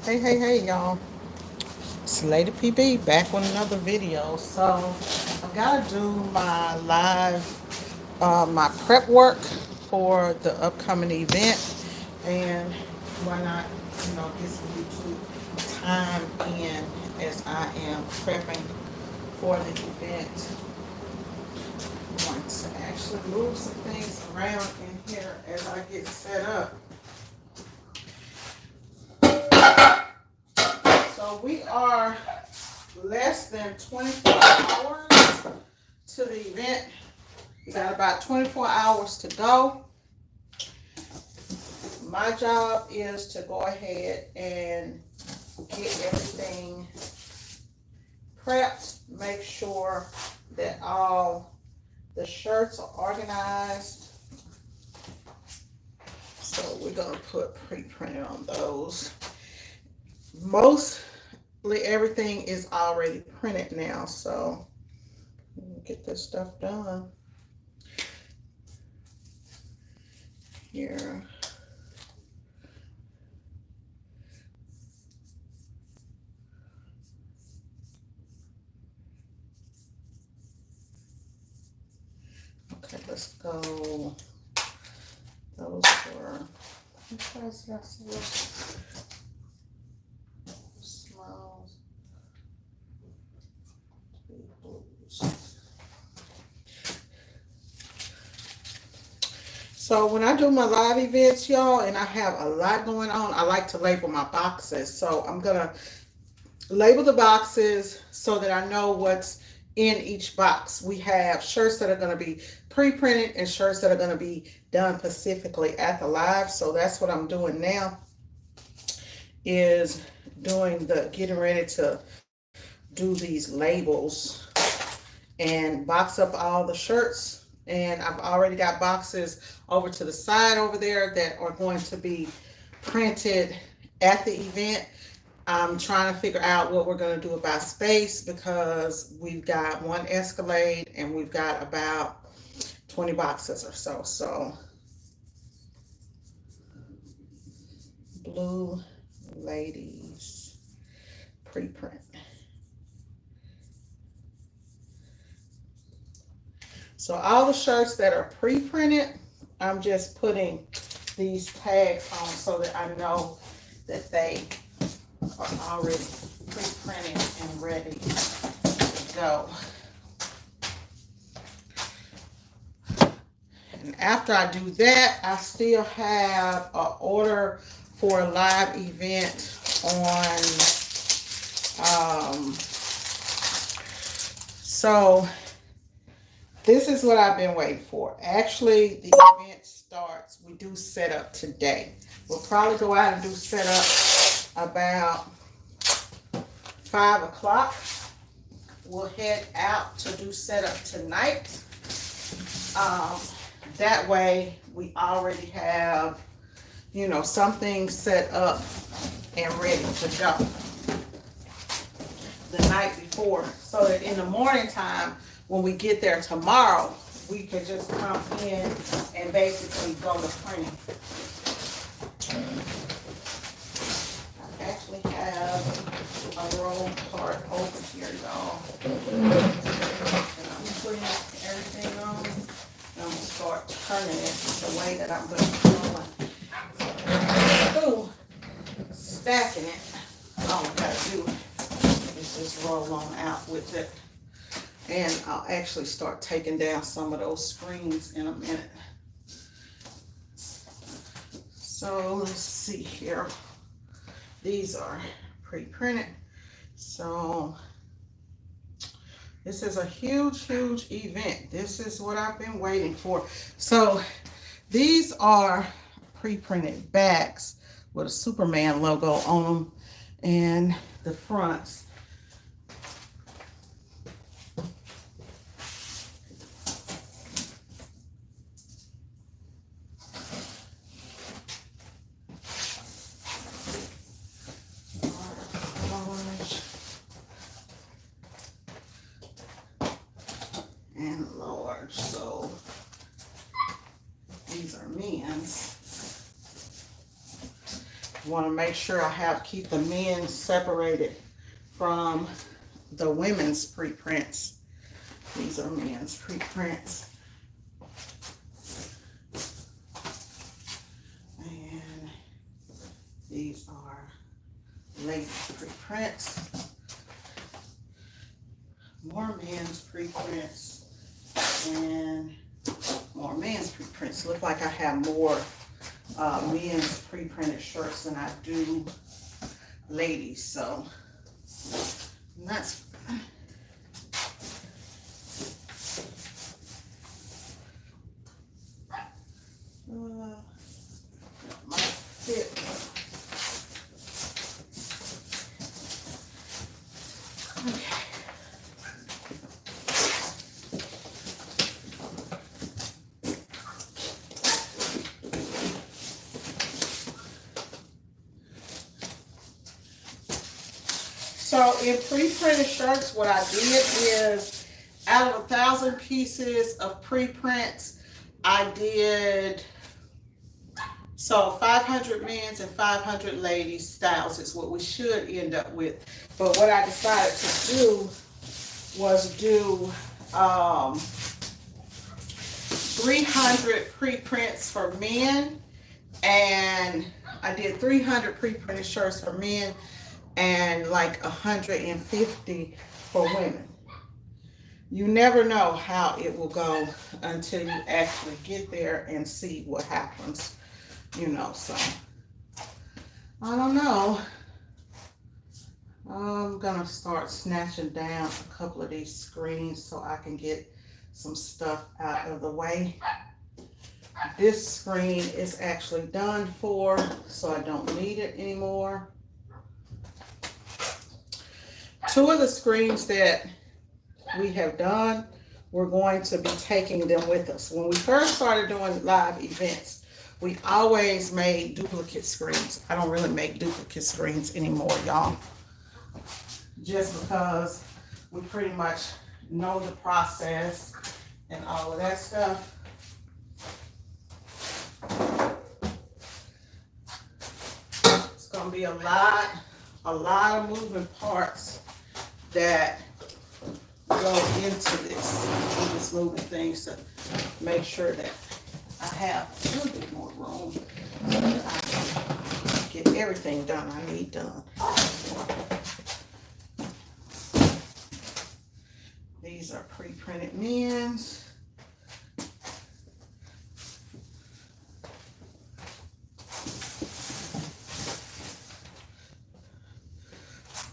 Hey, y'all. It's Lady PB back with another video. So, I gotta do my my prep work for the upcoming event. And why not, get some YouTube time in as I am prepping for the event. I want to actually move some things around in here as I get set up. So, we are less than 24 hours to the event. We got about 24 hours to go. My job is to go ahead and get everything prepped, make sure that all the shirts are organized. So we're going to put pre-printed on those. Mostly everything is already printed now, so get this stuff done. Here. Okay, let's go. Those were, what size did I say? Smalls, blues. So when I do my live events, y'all, and I have a lot going on, I like to label my boxes. So I'm gonna label the boxes so that I know what's in each box. We have shirts that are going to be pre-printed and shirts that are going to be done specifically at the live. So that's what I'm doing now, is doing the getting ready to do these labels and box up all the shirts. And I've already got boxes over to the side over there that are going to be printed at the event. I'm trying to figure out what we're going to do about space because we've got one Escalade and we've got about 20 boxes or so. So, Blue Ladies preprint. So all the shirts that are pre-printed, I'm just putting these tags on so that I know that they are already pre-printed and ready to go. And after I do that, I still have an order for a live event on, so this is what I've been waiting for. Actually, the event starts, we do set up today. We'll probably go out and do set up about 5 o'clock. We'll head out to do setup tonight. That way we already have, something set up and ready to go the night before, so that in the morning time when we get there tomorrow, we can just come in and basically go to printing. I actually have a roll part over here, y'all. And I'm putting everything on. And I'm going to start turning it the way that I'm going to do it. Stacking it. All I got to do is just roll on out with it. And I'll actually start taking down some of those screens in a minute. So let's see here. These are pre-printed. So this is a huge event. This is what I've been waiting for. So these are pre-printed bags with a Superman logo on them, and the fronts. And large, so these are men's. want to make sure keep the men separated from the women's pre-prints. These are men's pre-prints. And these are ladies' pre-prints. More men's pre-prints and more men's pre-prints. Look like I have more men's pre-printed shirts than I do ladies, so that's fine. Might fit. Okay. So in pre-printed shirts, what I did is out of 1,000 pieces of pre-prints, I did, so 500 men's and 500 ladies styles is what we should end up with. But what I decided to do was do 300 pre-prints for men, and I did 300 pre-printed shirts for men and like 150 for women. You never know how it will go until you actually get there and see what happens, you know. So I don't know. I'm gonna start snatching down a couple of these screens so I can get some stuff out of the way. This screen is actually done for, so I don't need it anymore. Two of the screens that we have done, we're going to be taking them with us. When we first started doing live events, we always made duplicate screens. I don't really make duplicate screens anymore, y'all. Just because we pretty much know the process and all of that stuff. It's gonna be a lot of moving parts that go into this. I'm just moving things to make sure that I have a little bit more room so that I can get everything done I need done. These are pre-printed men's.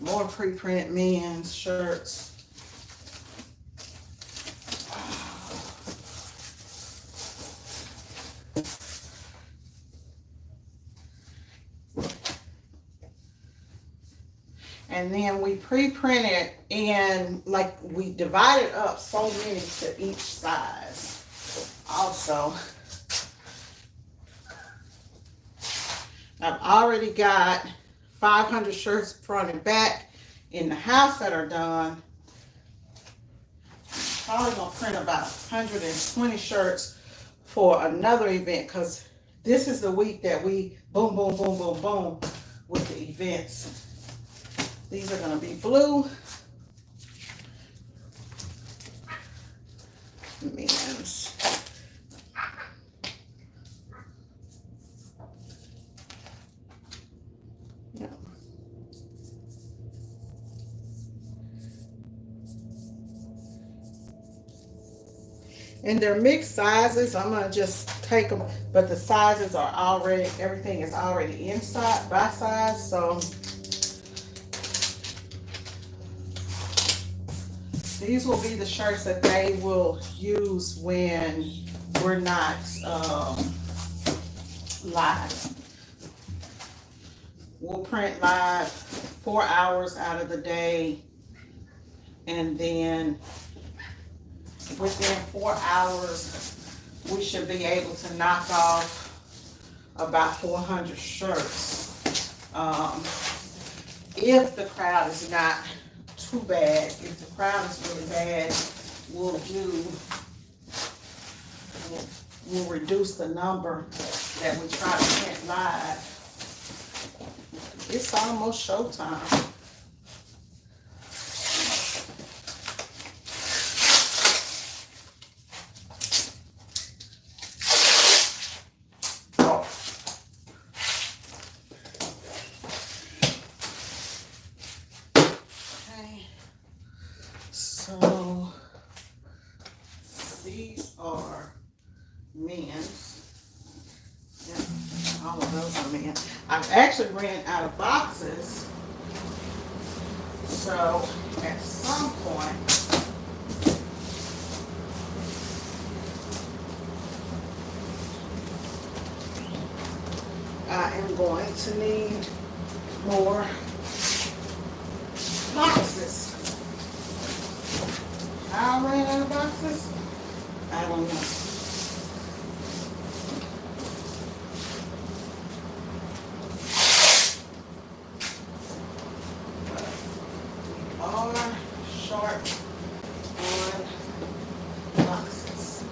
More pre-printed men's shirts. And then we pre-printed and like we divided up so many to each size. Also, I've already got 500 shirts front and back in the house that are done. Probably gonna print about 120 shirts for another event, because this is the week that we boom, boom, boom, boom, boom with the events. These are gonna be blue. Men's. Yeah. And they're mixed sizes. I'm gonna just take them, but the sizes are already, everything is already inside by size, so these will be the shirts that they will use when we're not live. We'll print live 4 hours out of the day, and then within 4 hours, we should be able to knock off about 400 shirts. If the crowd is not too bad. If the crowd is really bad, we'll reduce the number that we try to print live. It's almost showtime. Okay. So these are men's. Yeah, all of those are men's. I've actually ran out of boxes. So at some point, I am going to need more boxes. How I ran out of boxes? I don't know. We are short on boxes.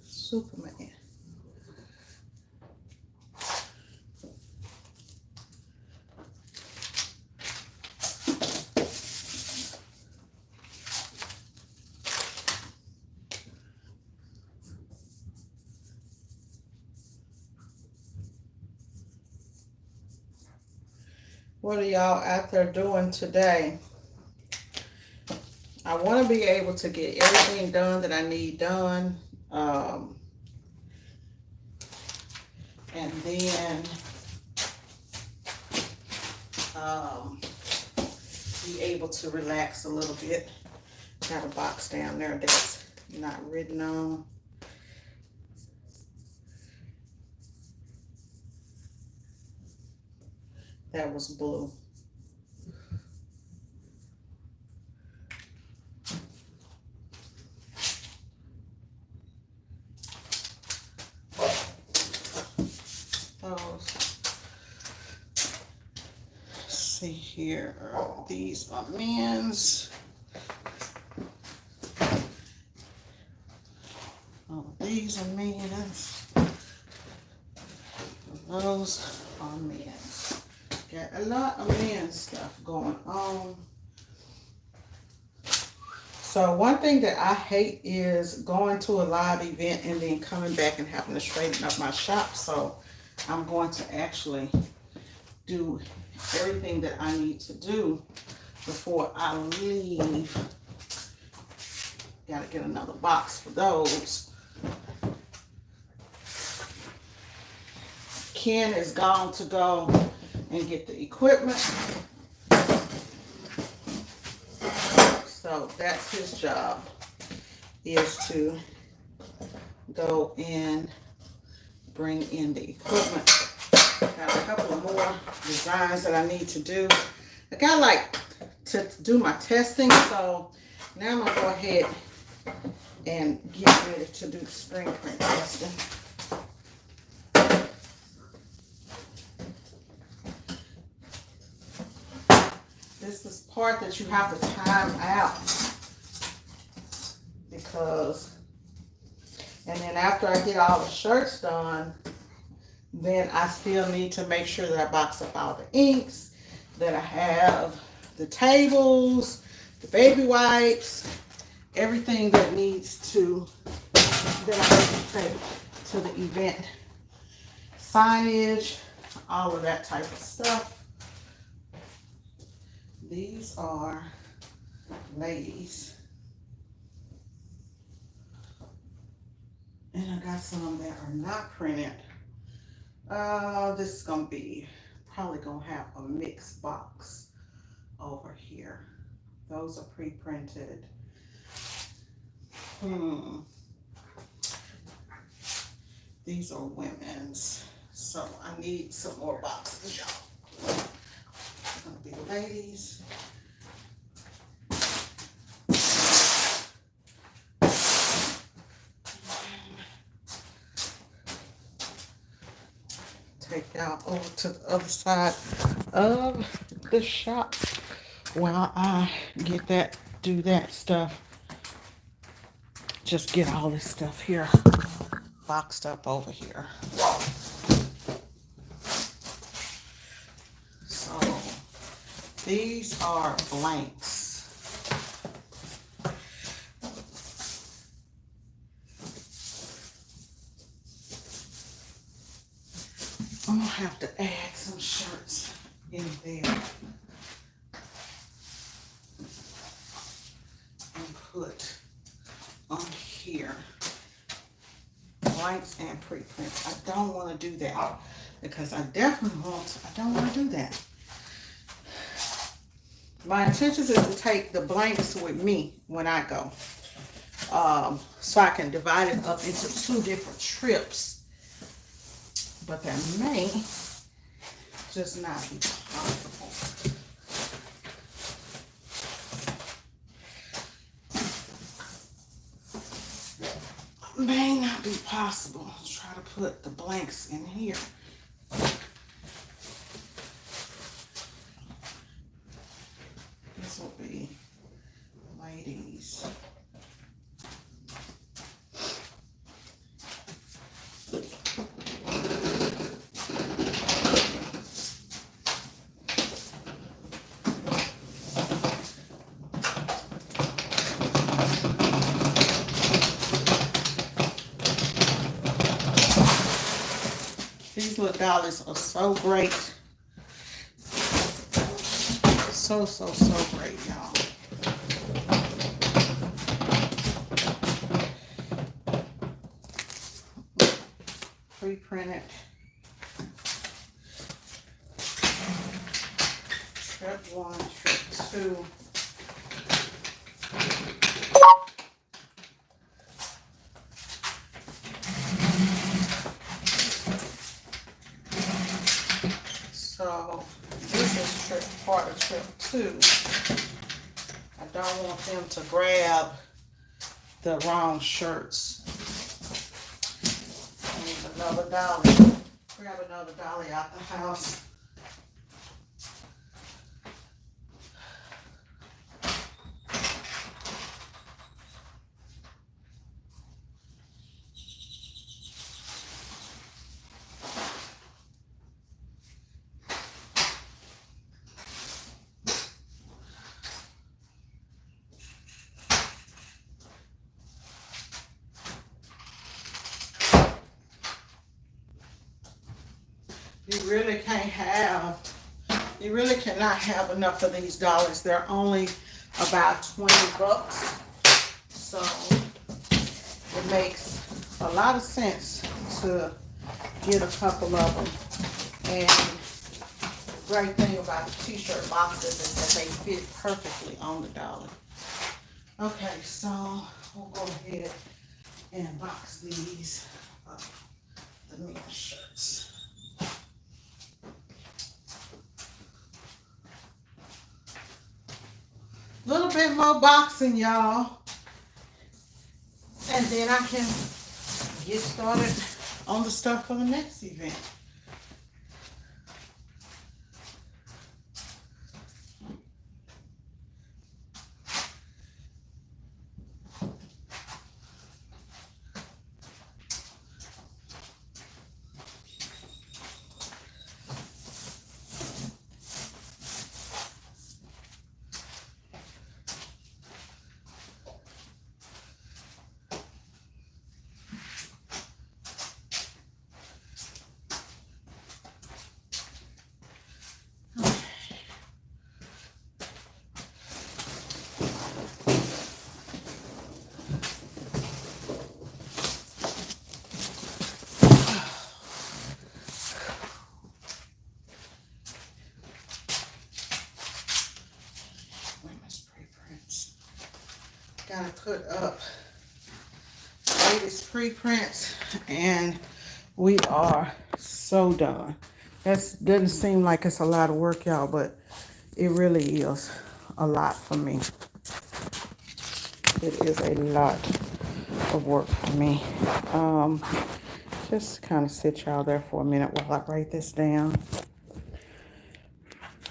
Superman. What are y'all out there doing today? I want to be able to get everything done that I need done. And then be able to relax a little bit. Got a box down there that's not written on. That was blue. Those. See here, these are men's. Oh, these are men's. Those are men's. Got a lot of men's stuff going on. So one thing that I hate is going to a live event and then coming back and having to straighten up my shop. So I'm going to actually do everything that I need to do before I leave. Gotta get another box for those. Ken is gone to go and get the equipment. So that's his job, is to go and bring in the equipment. Got a couple of more designs that I need to do. I got like to do my testing, so now I'm gonna go ahead and get ready to do the screen print testing. This is the part that you have to time out, because, and then after I get all the shirts done, then I still need to make sure that I box up all the inks, that I have the tables, the baby wipes, everything that needs to, that I need to take to the event. Signage, all of that type of stuff. These are ladies. And I got some that are not printed. This is gonna be, probably gonna have a mixed box over here. Those are pre-printed. These are women's. So I need some more boxes, y'all. gonna be ladies. Take y'all over to the other side of the shop while I do that stuff. Just get all this stuff here boxed up over here. So these are blanks. I'm gonna have to add some shirts in there and put on here blanks and preprints. I don't want to do that because I don't want to do that. My intention is to take the blanks with me when I go, so I can divide it up into 2 different trips, but that may just not be possible. May not be possible. Let's try to put the blanks in here. This will be ladies. These little dollars are so great. So great, y'all. Pre-printed. Trip 1, trip 2. So this is part of trip 2. I don't want them to grab the wrong shirts. I need another dolly. Grab another dolly out the house. You really cannot have enough of these dollars. They're only about 20 bucks. So it makes a lot of sense to get a couple of them. And the great thing about the t-shirt boxes is that they fit perfectly on the dollar. Okay, so we'll go ahead and box these up, the men's shirts. Little bit more boxing, y'all, and then I can get started on the stuff for the next event. Gotta put up latest preprints, and we are so done. That doesn't seem like it's a lot of work, y'all, but It really is a lot for me. It is a lot of work for me. Just kind of sit y'all there for a minute while I write this down.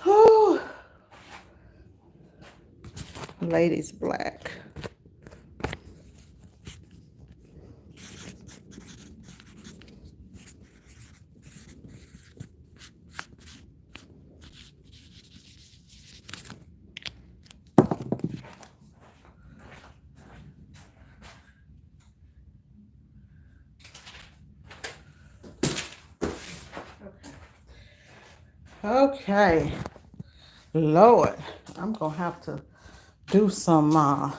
Whew. Ladies Black. Okay. Lord, I'm going to have to do some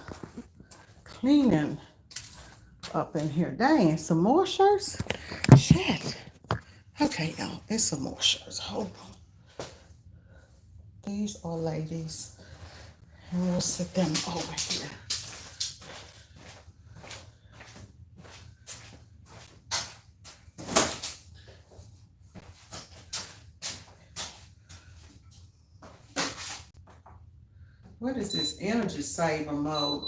cleaning up in here. Dang, some more shirts? Shit. Okay, y'all, it's some more shirts. Hold on. These are ladies. And we'll sit them over here. What is this energy saver mode?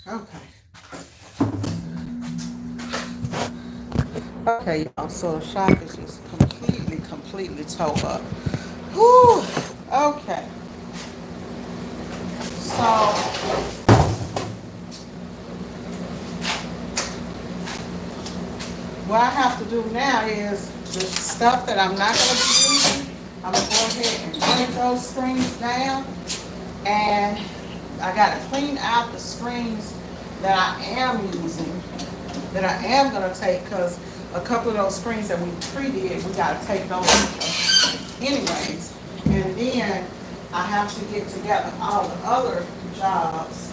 Okay. Okay, y'all, so the shop is just completely towed up. Whew. Okay. So, what I have to do now is the stuff that I'm not going to be using, I'm going to go ahead and break those screens down. And I got to clean out the screens that I am using, that I am going to take, because a couple of those screens that we pre-did, we got to take those anyways. And then I have to get together all the other jobs.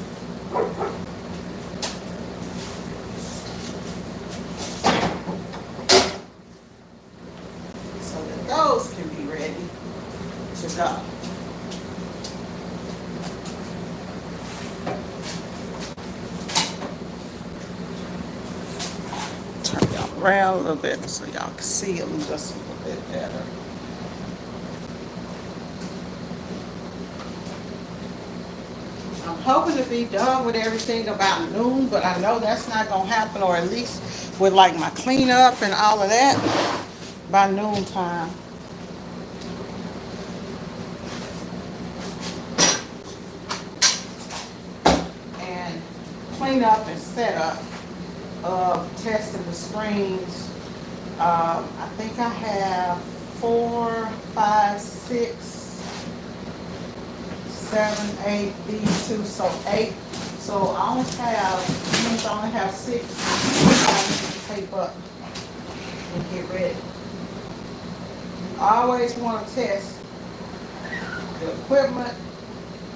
So that those can be ready to go. Turn y'all around a little bit so y'all can see them just a little bit better. I'm hoping to be done with everything about noon, but I know that's not going to happen, or at least with like my cleanup and all of that by noon time. And cleanup and setup of testing the screens. I think I have 4, 5, 6, 7, 8, these two, so 8. So I only have 6. I need to tape up and get ready. You always want to test the equipment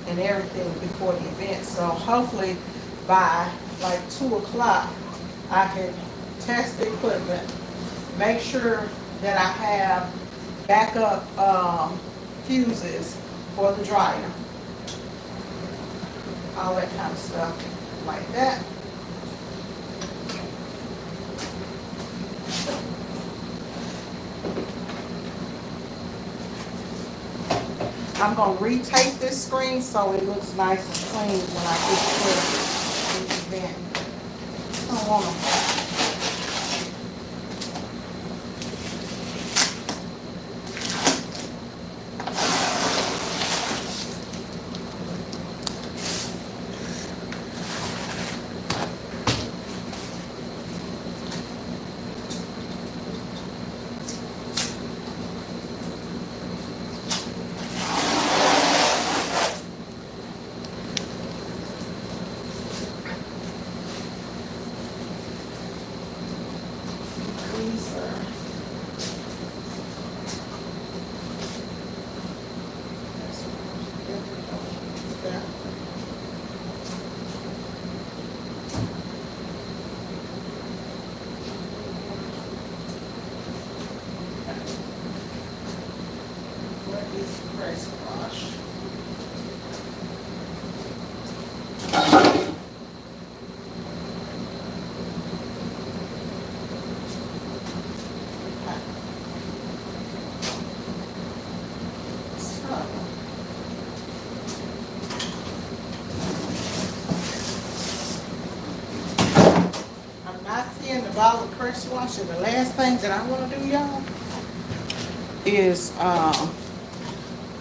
and everything before the event. So hopefully by like 2 o'clock, I can test the equipment, make sure that I have backup fuses for the dryer, all that kind of stuff like that. I'm going to retape this screen so it looks nice and clean when I get to the event. I don't want to. bottle of pressure wash. And the last thing that I want to do, y'all, is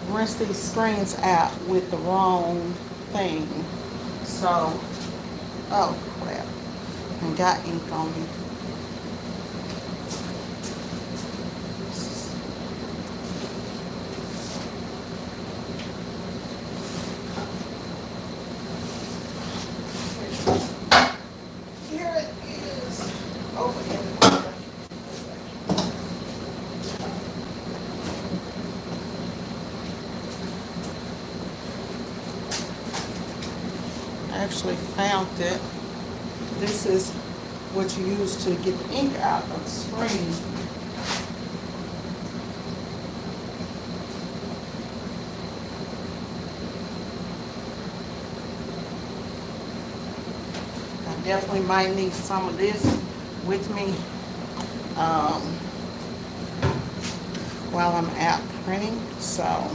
rinse these screens out with the wrong thing. So, oh crap, I got ink on me. Here it is, over in the corner. I actually found it. This is what you use to get the ink out of the screen. I definitely might need some of this with me um, while I'm out printing. So I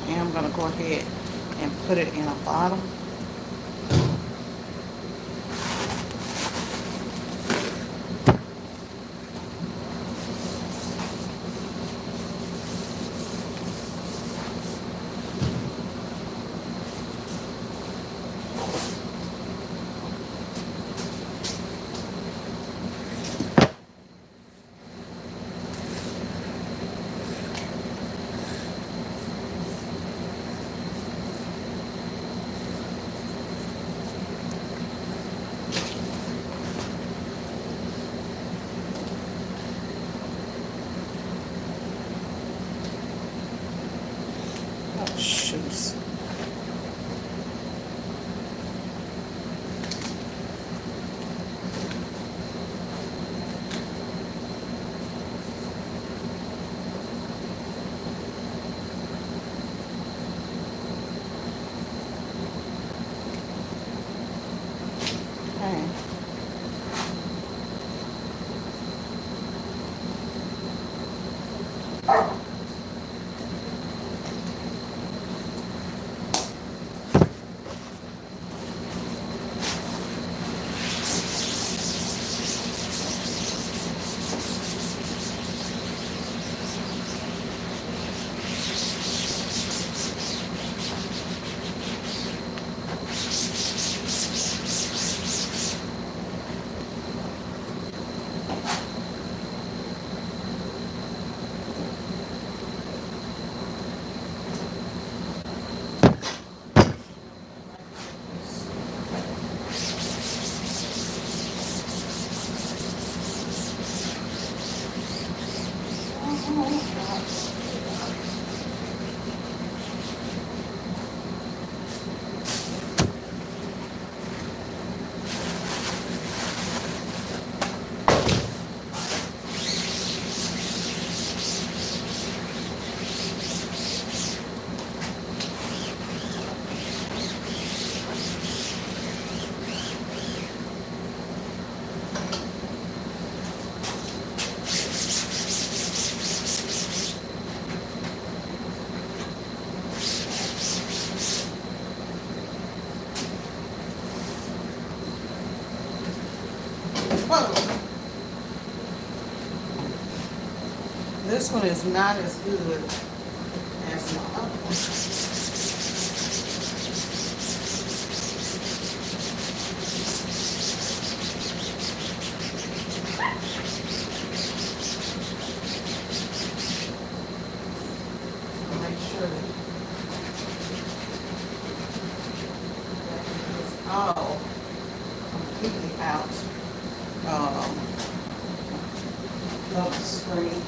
am going to go ahead and put it in a bottle. Oh, shoes. Okay. Whoa. This one is not as good as my other one. Make sure that it's all completely out of the screen.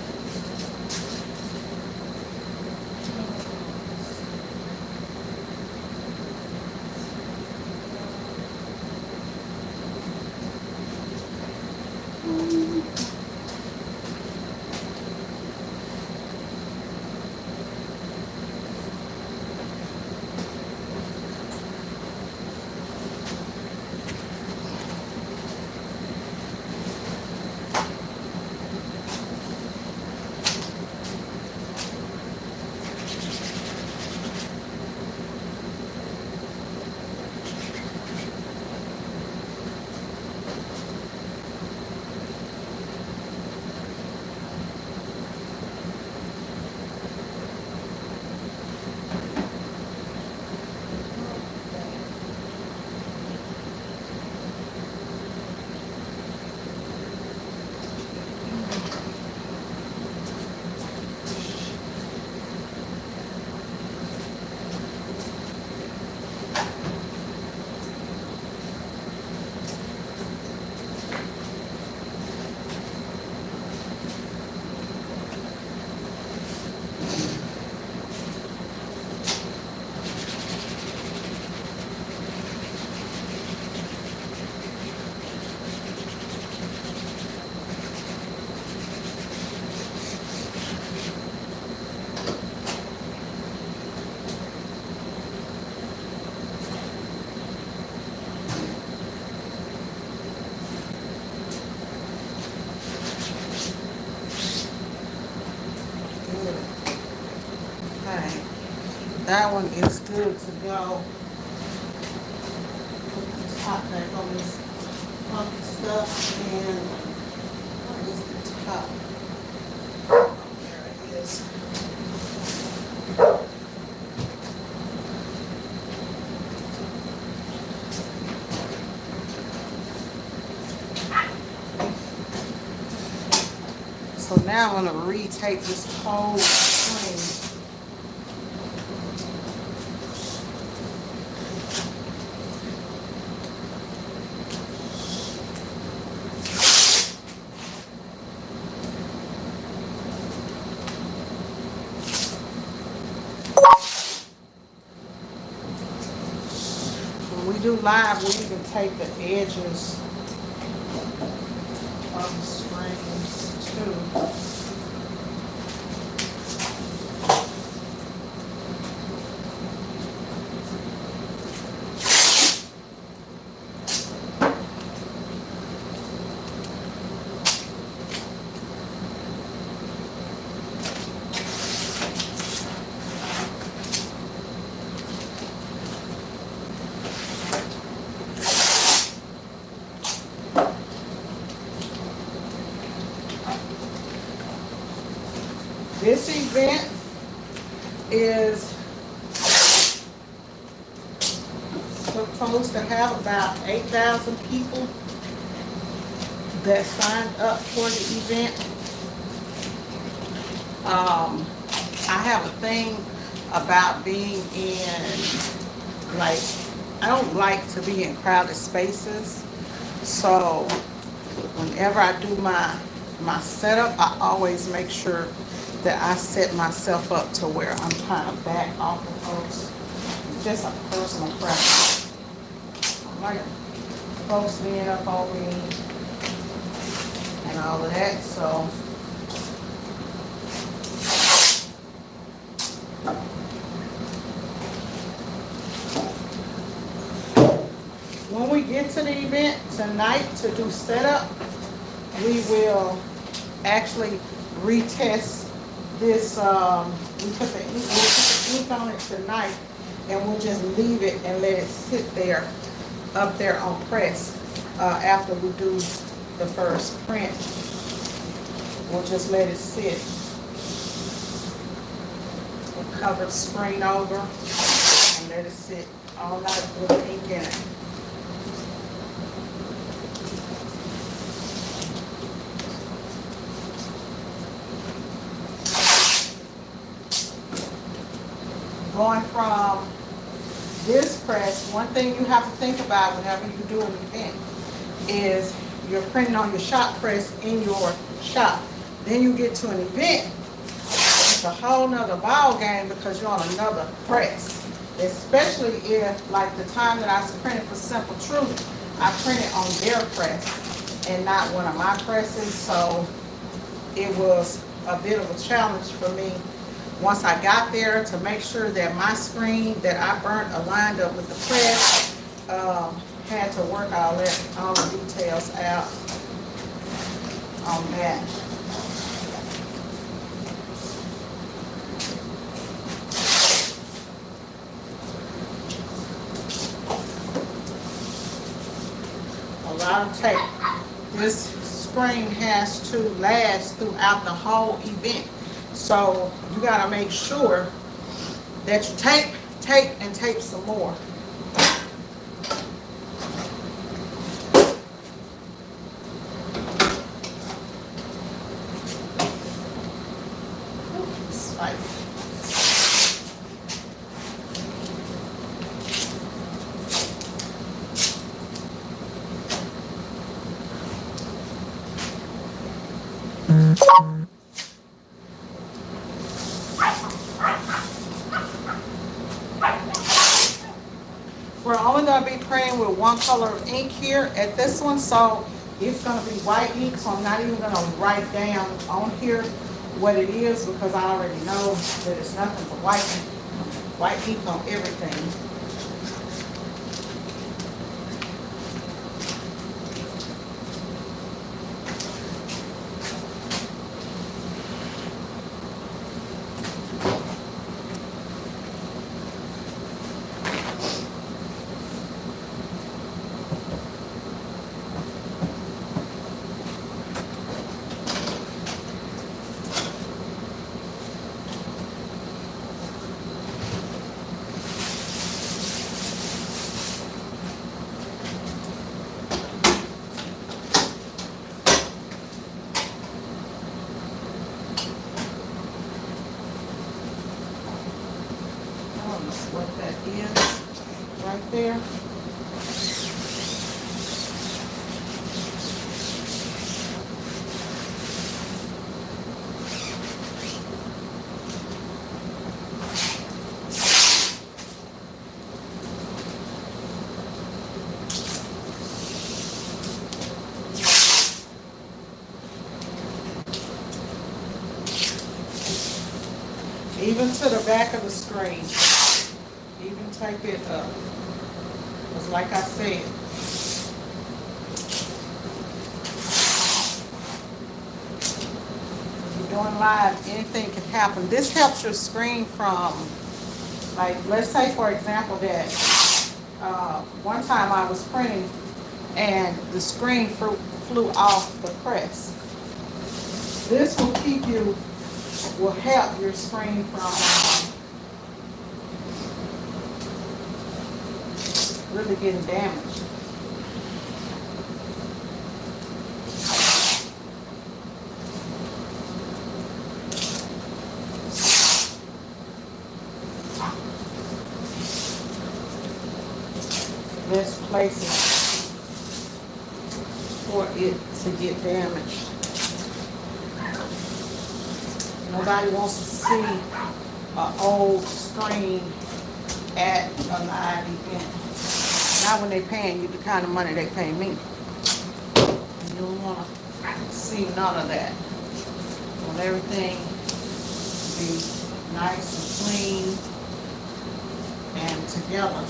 Okay, that one is good to go. Put this top back on this funky stuff, and where is the top? There it is. So now I'm gonna retape this whole string. When we do live, we even take the edges of the strings too. This event is supposed to have about 8,000 people that signed up for the event. I have a thing about being in, like, I don't like to be in crowded spaces. So whenever I do my setup, I always make sure that I set myself up to where I'm kind of back off of folks. It's just a personal preference. I like folks being up on me and all of that. So when we get to the event tonight to do setup, we will actually retest this. We'll put the ink on it tonight, and we'll just leave it and let it sit there, up there on press. After we do the first print, we'll just let it sit. We'll cover the screen over and let it sit all night with the ink in it. Going from this press, one thing you have to think about whenever you do an event is you're printing on your shop press in your shop. Then you get to an event, it's a whole nother ball game because you're on another press. Especially if, like the time that I was printing for Simple Truth, I printed on their press and not one of my presses. So it was a bit of a challenge for me once I got there to make sure that my screen that I burnt aligned up with the press. Had to work all the details out on that. A lot of tape. This screen has to last throughout the whole event. So you gotta make sure that you tape, and tape some more. Spicy. We're only going to be printing with one color of ink here at this one, so it's going to be white ink, so I'm not even going to write down on here what it is because I already know that it's nothing but white ink on everything. what that is right there. Even to the back of the screen. Even take it up. Because like I said, if you're doing live, anything can happen. This helps your screen from, like, let's say for example that one time I was printing and the screen flew off the press. This will keep you, will help your screen from really getting damaged. There's places for it to get damaged. Nobody wants to see an old screen at a live event. Not when they're paying you the kind of money they pay me. You don't want to see none of that. You want everything to be nice and clean and together.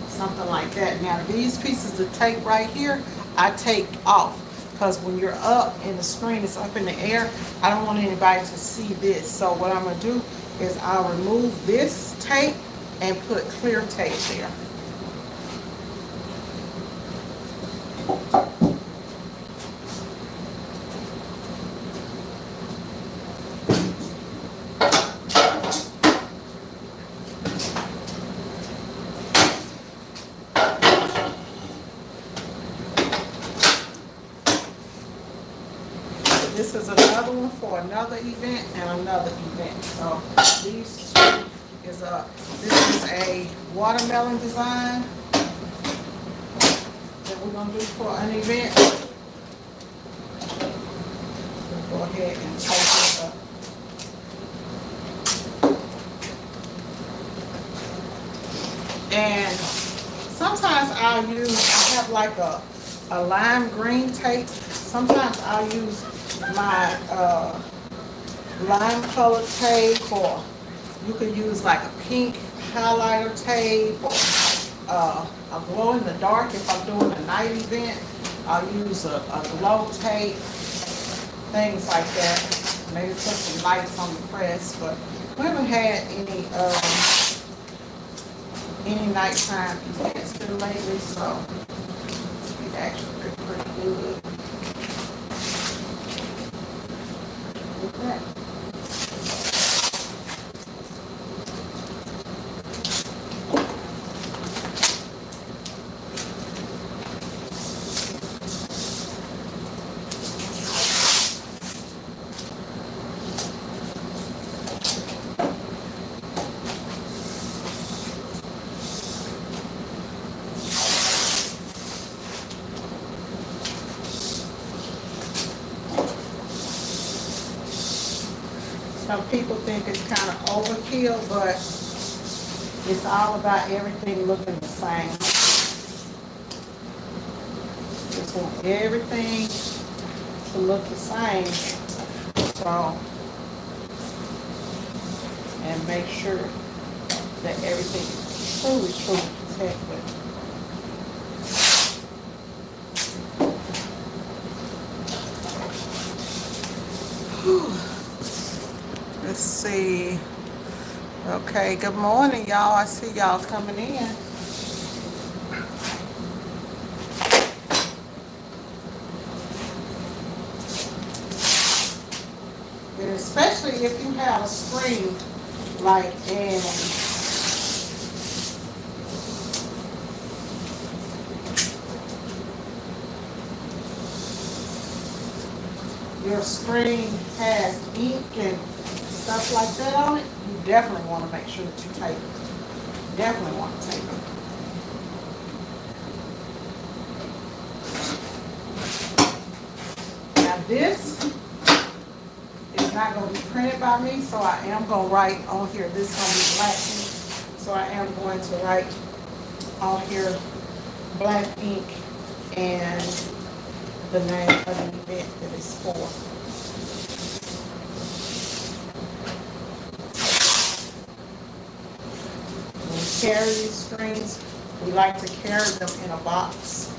Something like that. Now these pieces of tape right here, I take off. Because when you're up and the screen is up in the air, I don't want anybody to see this. So what I'm going to do is I'll remove this tape and put clear tape there. This is another one for another event and another event. So these two is this is a watermelon design that we're gonna do for an event. We'll go ahead and take it up. And sometimes I have like a lime green tape. Sometimes I'll use my lime color tape, or you could use like a pink highlighter tape, or a glow in the dark if I'm doing a night event. I'll use a glow tape, things like that. Maybe put some lights on the press, but we haven't had any nighttime events here lately, so it's actually pretty good. With that. Some people think it's kind of overkill, but it's all about everything looking the same. Just want everything to look the same. So, and make sure that everything is truly protected. Let's see. Okay, good morning, y'all. I see y'all coming in. And especially if you have a screen like in your screen has ink and stuff like that on it, you definitely want to make sure that you tape it. Definitely want to take them. Now this is not going to be printed by me, so I am going to write on here. This is going to be black ink, so I am going to write on here black ink and the name of the event that it's for. When we carry these screens, we like to carry them in a box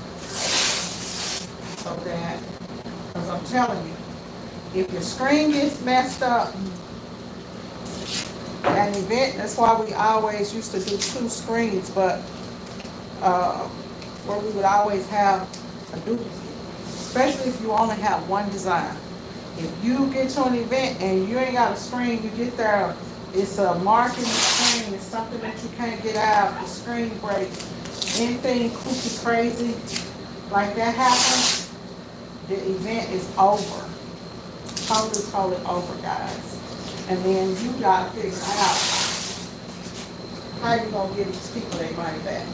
so that, because I'm telling you, if your screen gets messed up, an event, that's why we always used to do 2 screens, but where we would always have a duplicate, especially if you only have one design. If you get to an event and you ain't got a screen, you get there, it's a marking screen, it's something that you can't get out, the screen breaks, anything kooky crazy like that happens, the event is over. Totally over, guys. And then you gotta figure out how you gonna give these people their money back.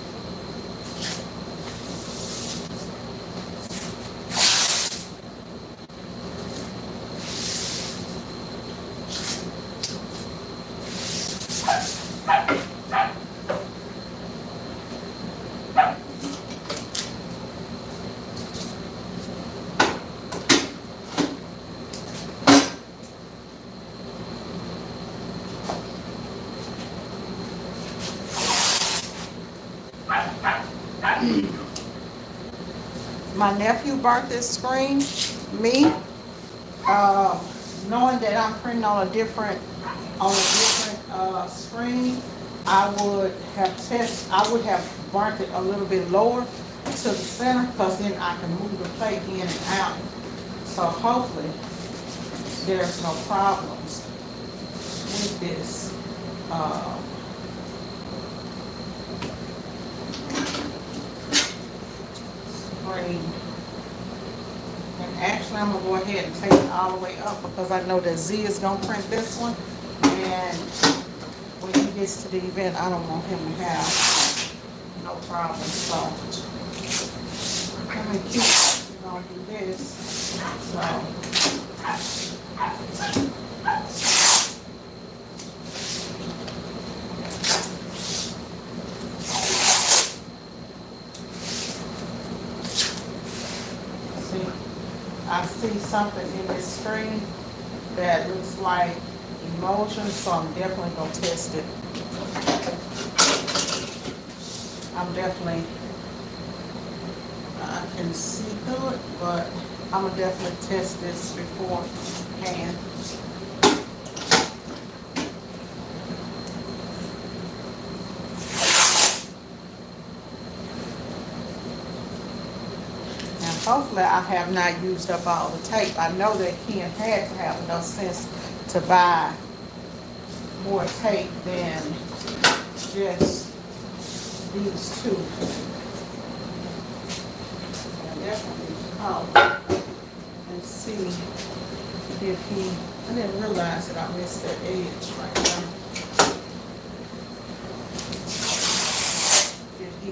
My nephew burnt this screen. Me, knowing that I'm printing on a different screen, I would have burnt it a little bit lower to the center, because then I can move the plate in and out. So hopefully there's no problems with this. Screen. And actually, I'm gonna go ahead and take it all the way up, because I know that Z is gonna print this one, and when he gets to the event, I don't want him to have no problem. So let me keep gonna do this. So I see something in this screen that looks like emulsion, so I'm definitely gonna test it. I can see through it, but I'm gonna definitely test this beforehand. Hopefully I have not used up all the tape. I know that Ken had to have enough sense to buy more tape than just these 2. I definitely call and see if he, I didn't realize that I missed that edge right there. Did he,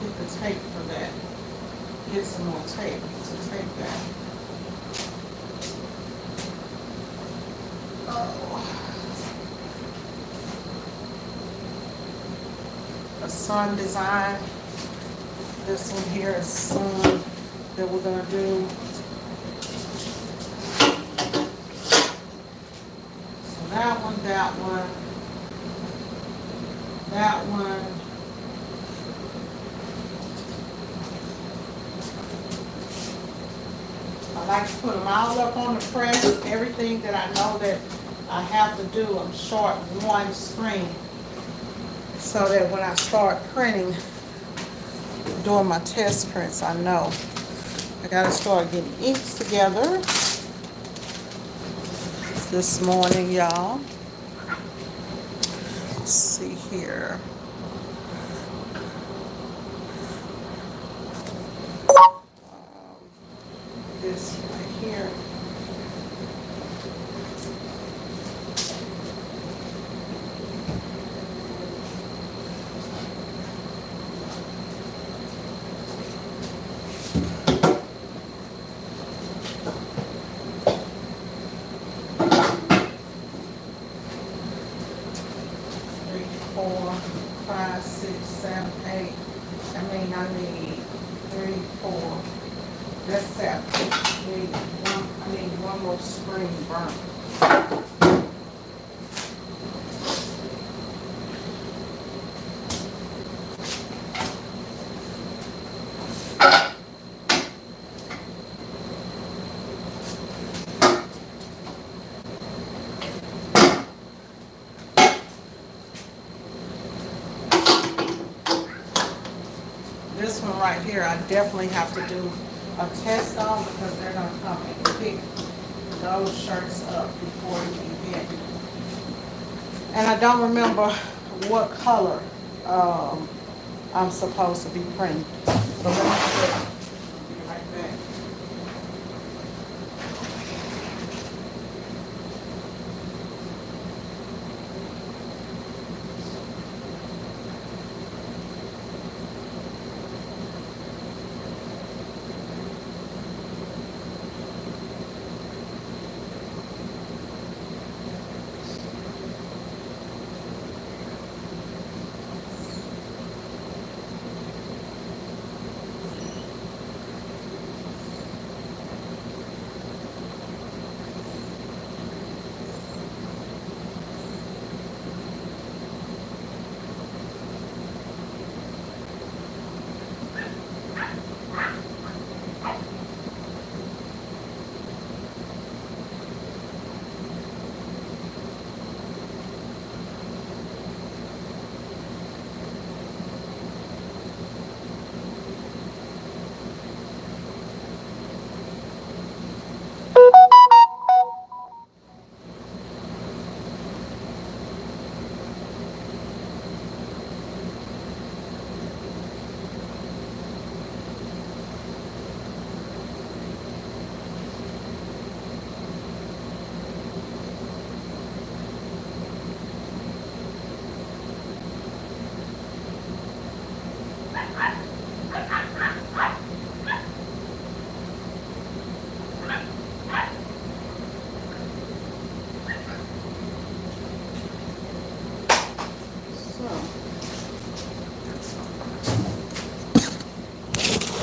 get the tape for that? Get some more tape to take that. A sun design. This one here is sun that we're gonna do. So that one, that one, that one. I like to put them all up on the press. Everything that I know that I have to do, I'm short one screen, so that when I start printing, doing my test prints, I know I gotta start getting inks together this morning, y'all. Let's see here. This right here. 4, 5, 6, 7, 8. I need 3, 4. That's 7. I need one more screen burnt. This one right here, I definitely have to do a test on because they're going to come and pick those shirts up before the event. And I don't remember what color I'm supposed to be printing. So let me check. Be right back.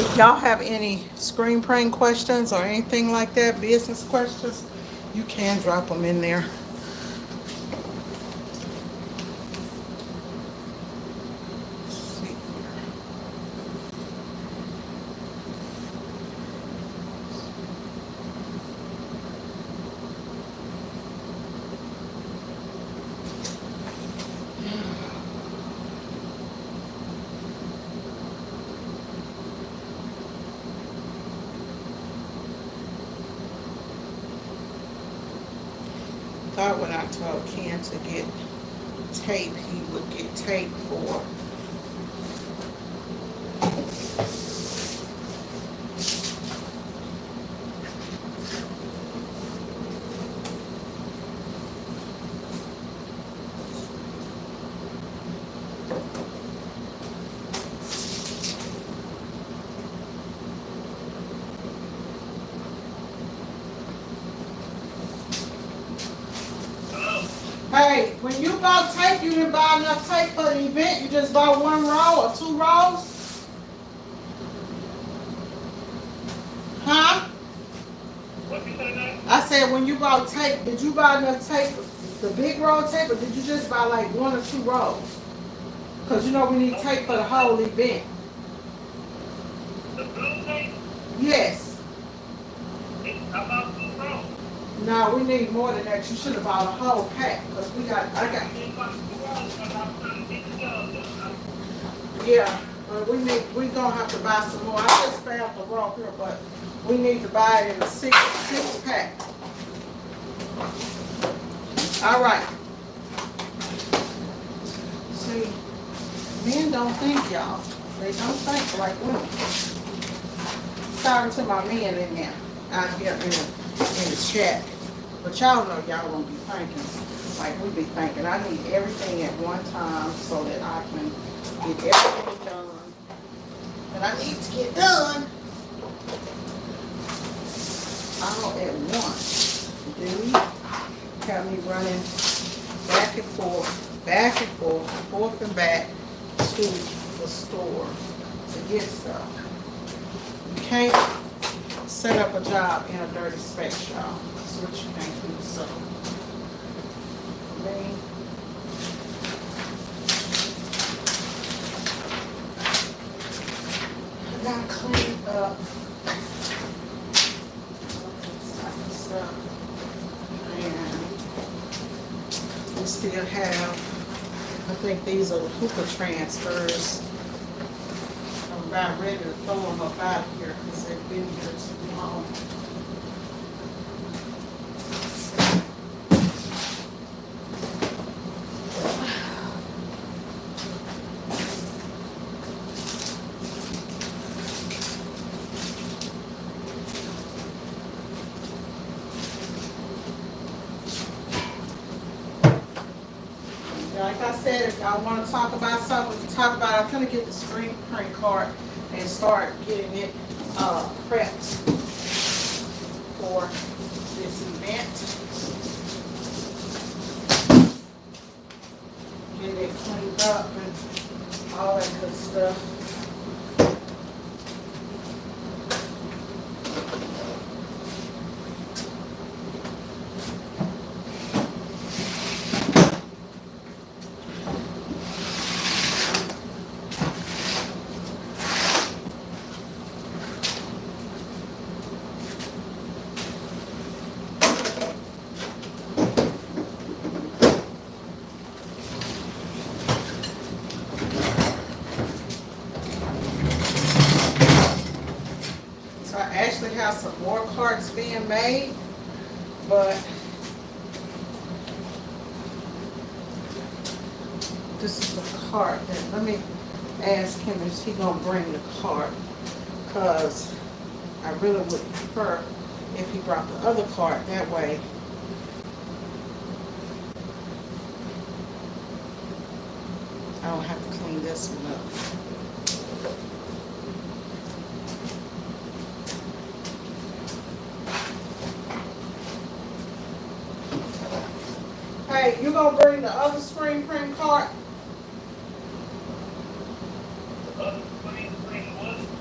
If y'all have any screen printing questions or anything like that, business questions, you can drop them in there. Thought when I told Ken to get tape, he would get tape for. Hey, when you bought tape, you didn't buy enough tape for the event. You just bought 1 roll or 2 rolls? Huh? What you say now? I said when you bought tape, did you buy enough tape, the big roll tape, or did you just buy like 1 or 2 rolls? Because you know we need tape for the whole event. The blue tape? Yes. It's about 2 rolls. No, we need more than that. You should have bought a whole pack. Because I got, It's about 2 rolls because I'm trying to get the job done. yeah. But we gonna have to buy some more. I just found the roll here, but we need to buy it in a six pack. All right. See, men don't think, y'all. They don't think like women. Talking to my men in there, out here in the chat. But y'all know y'all don't be thinking like we be thinking. I need everything at one time so that I can get everything done that I need to get done all at once. Dude, have me running back and forth back and forth and back to the store to get stuff. You can't set up a job in a dirty space, y'all. That's what you can't do. So, me, I gotta clean up this type of stuff. And we still have, I think these are the Hooper transfers. I'm about ready to throw them up out of here because they've been here too long. Like I said, if y'all want to talk about something, we can talk about it. I'm gonna get the screen print card and start getting it prepped for this event. Get it cleaned up and all that good stuff. So I actually have some more carts being made, but this is the cart that, let me ask him if he gonna bring the cart, cause I really would prefer if he brought the other cart, that way I don't have to clean this one up. Hey, you gonna bring the other screen print cart?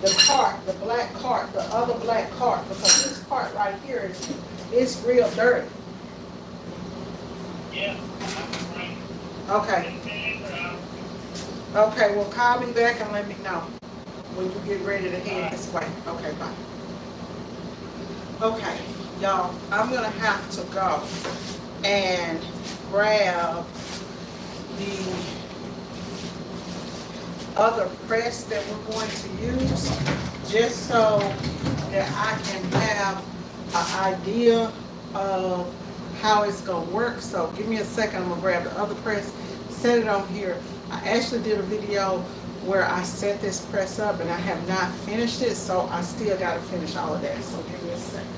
The cart, the black cart, the other black cart, because this cart right here is real dirty. Yeah. Okay, okay, well, call me back and let me know when you get ready to head this way. Okay, bye. Okay, y'all, I'm gonna have to go and grab the other press that we're going to use, just so that I can have an idea of how it's gonna work. So give me a second, I'm gonna grab the other press, set it on here. I actually did a video where I set this press up and I have not finished it, so I still gotta finish all of that. So give me a second.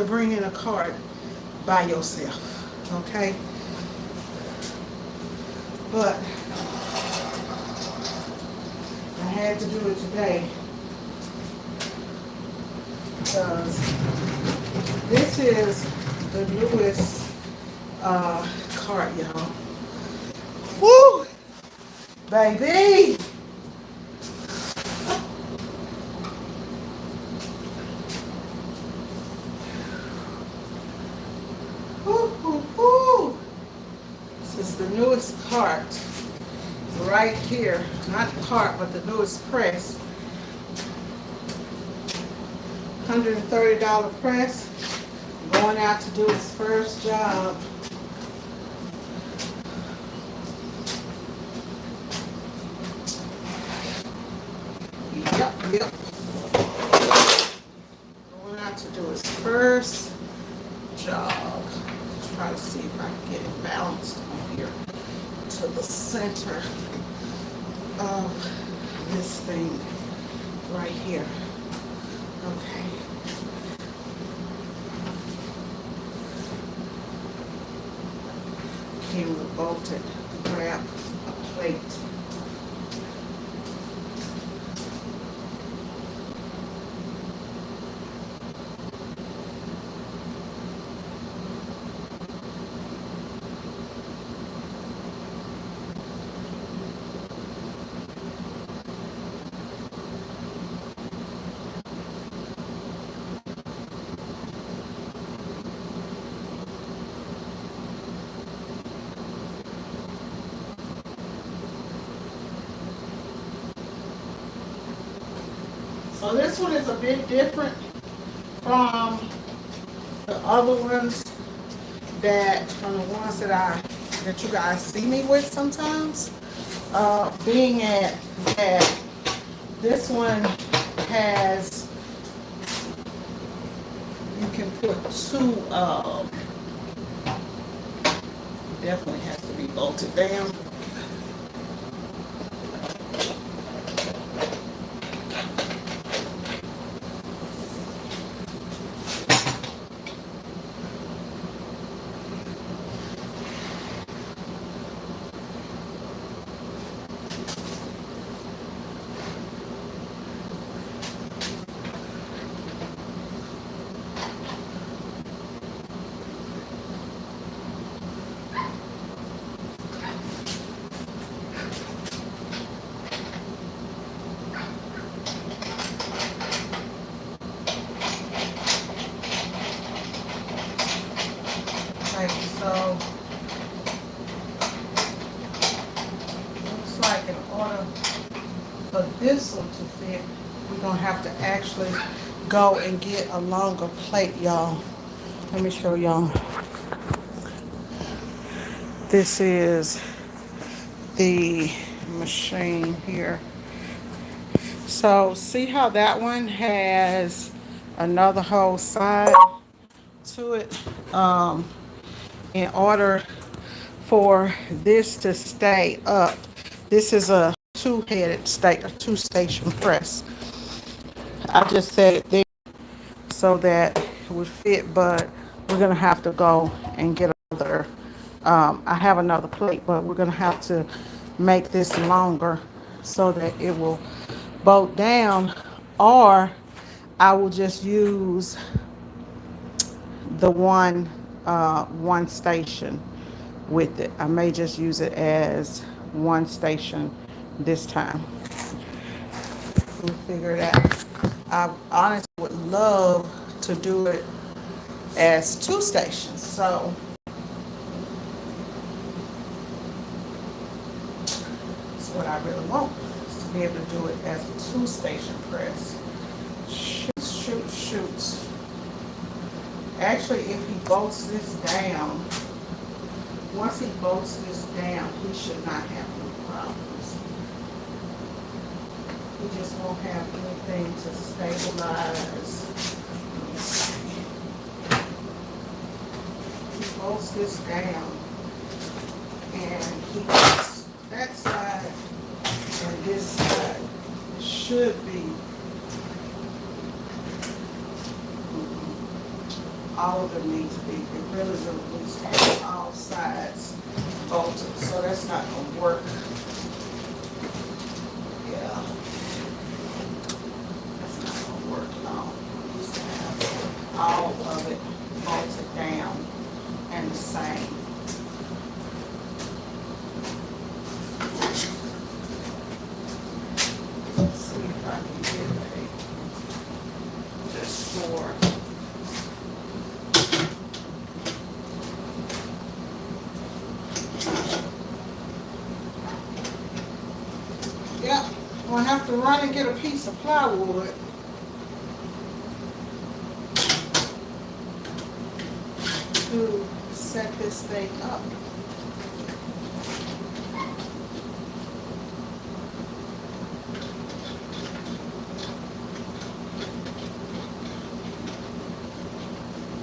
to bring in a cart by yourself, okay? But I had to do it today because this is the newest cart, y'all. Woo! Baby! Woo, woo, woo. This is the newest cart right here. Not cart, but the newest press. $130 press. Going out to do his first job. Yep. Going out to do his first job. Try to see if I can get it balanced on here to the center of this thing right here. Okay. Came with bolted. Grab a plate. So this one is a bit different from the other ones from the ones that you guys see me with sometimes. Being that this one has, you can put two, definitely has to be bolted down. Okay, so looks like in order for this one to fit, we're gonna have to actually go and get a longer plate, y'all. Let me show y'all. This is the machine here. So see how that one has another whole side to it? In order for this to stay up, this is a two-station press. I just set it there so that it would fit, but we're gonna have to go and get another. I have another plate, but we're gonna have to make this longer so that it will bolt down, or I will just use the one station with it. I may just use it as one station this time. We'll figure it out. I honestly would love to do it as two stations. So that's what I really want, is to be able to do it as a two-station press. Shoots. Actually, if he bolts this down, once he bolts this down, he should not have any problems. He just won't have anything to stabilize. Let me see. He bolts this down, and he bolts that side, and this side should be all of them need to be, it really needs to have all sides bolted, so that's not gonna work. Yeah, that's not gonna work, no. It needs to have all of it bolted down and the same. Let's see if I can get a, just for, yeah, I'm gonna have to run and get a piece of plywood to set this thing up.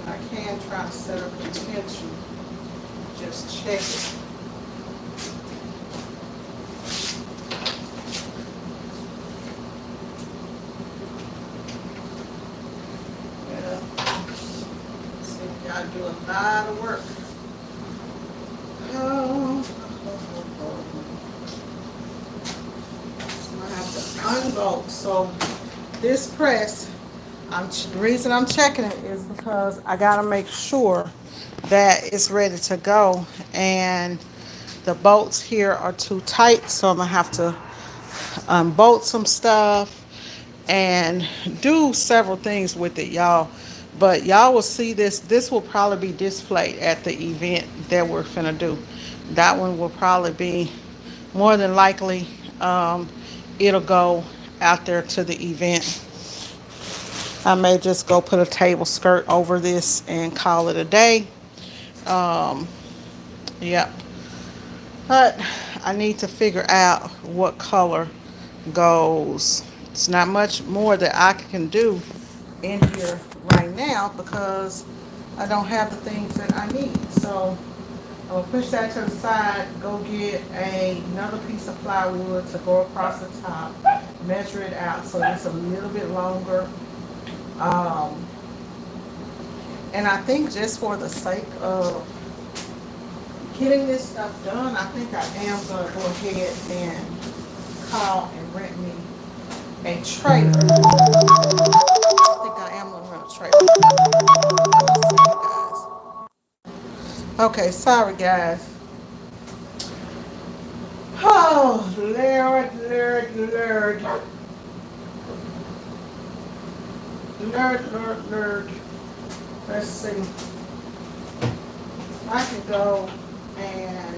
I can try to set up a tension, just check it. Yeah. See, we gotta do a lot of work. Oh. So I have to unbolt. So this press, the reason I'm checking it is because I gotta make sure that it's ready to go, and the bolts here are too tight, so I'm gonna have to unbolt some stuff and do several things with it, y'all. But y'all will see this. This will probably be displayed at the event that we're finna do. That one will probably be more than likely. It'll go out there to the event. I may just go put a table skirt over this and call it a day. Um, yep. But I need to figure out what color goes. It's not much more that I can do in here right now because I don't have the things that I need. So I'm gonna push that to the side, go get another piece of plywood to go across the top, measure it out so it's a little bit longer. Um, and I think just for the sake of getting this stuff done, I think I am gonna go ahead and call and rent me a trailer. I think I am gonna rent a trailer. Let me see, you guys. Okay, sorry guys. Oh, Lord, Lord, Lord. Lord, Lord, Lord. Let's see. I can go and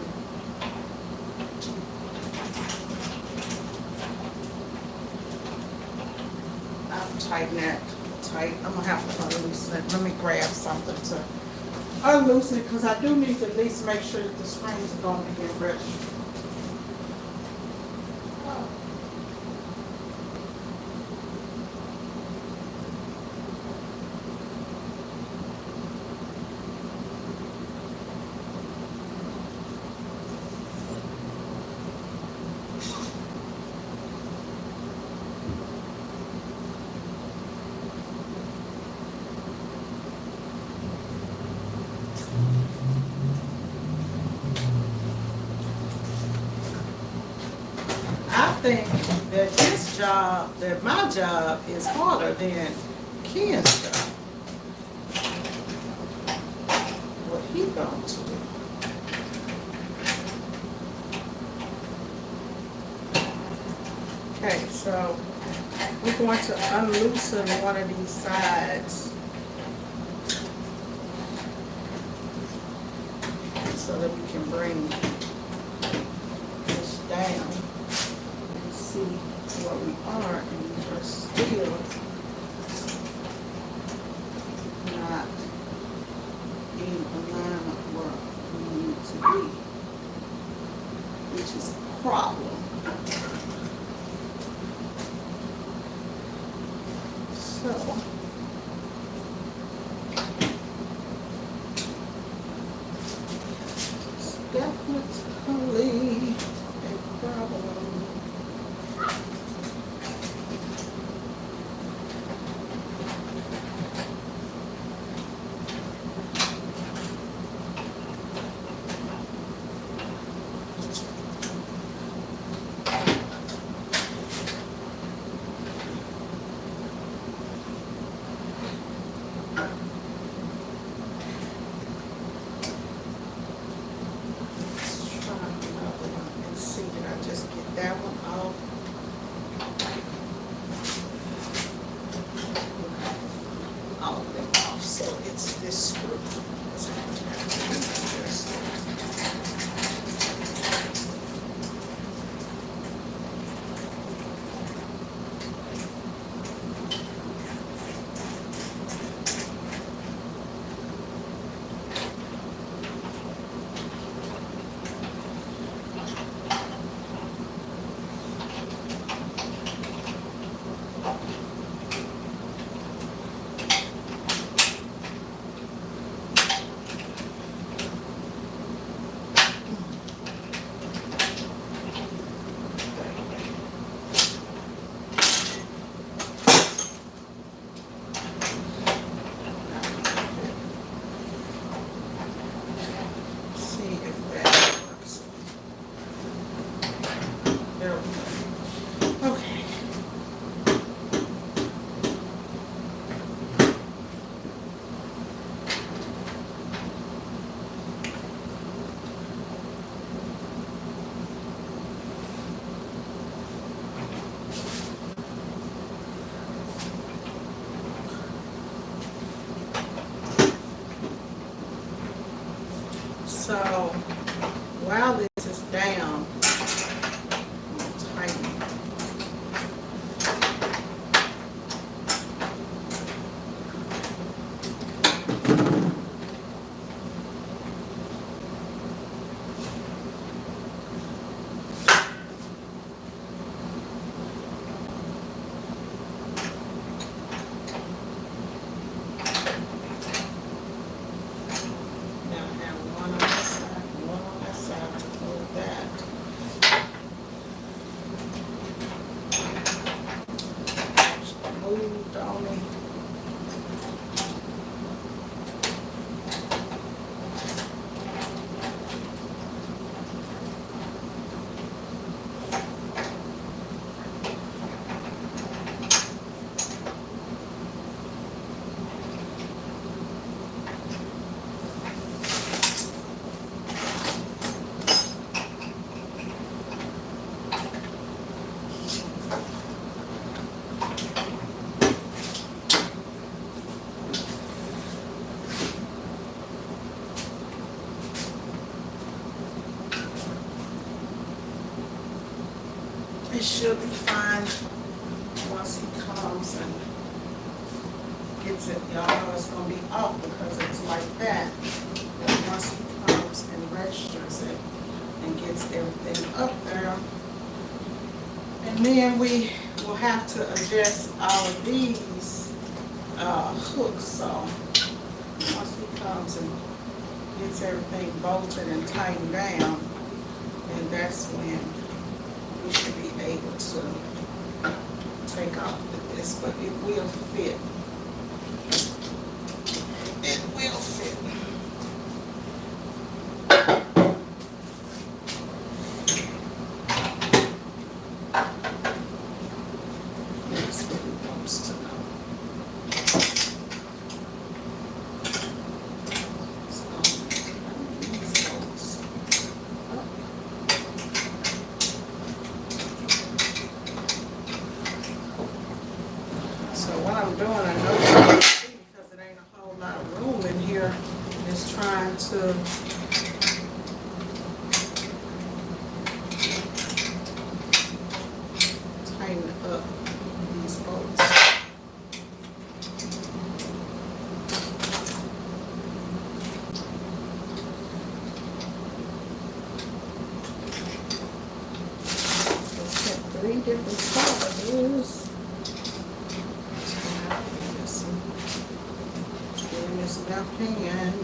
I'll tighten that tight. I'm gonna have to unloosen it. Let me grab something to unloosen it because I do need to at least make sure that the springs are going to get ready. I think that this job, that my job is harder than Ken's job. What he going to do. Okay, so we're going to unloosen one of these sides so that we can bring this down and see where we are, and we're still not in alignment where we need to be, which is a problem. So it's definitely a problem. There we go. Okay. So while this is down, I'm gonna tighten it. Now I have one on this side, one on that side to hold that. Just moved on me. It should be fine once he comes and gets it. Y'all know it's gonna be off because it's like that. But once he comes and registers it and gets everything up there, and then we will have to adjust all of these hooks. So once he comes and gets everything bolted and tightened down, and that's when we should be able to take off with this, but it will fit. It will fit. That's what he wants to know. So what I'm doing, I know you can't see because it ain't a whole lot of room in here, is trying to tighten up these bolts. Let's get 3 different sizes. In this left hand.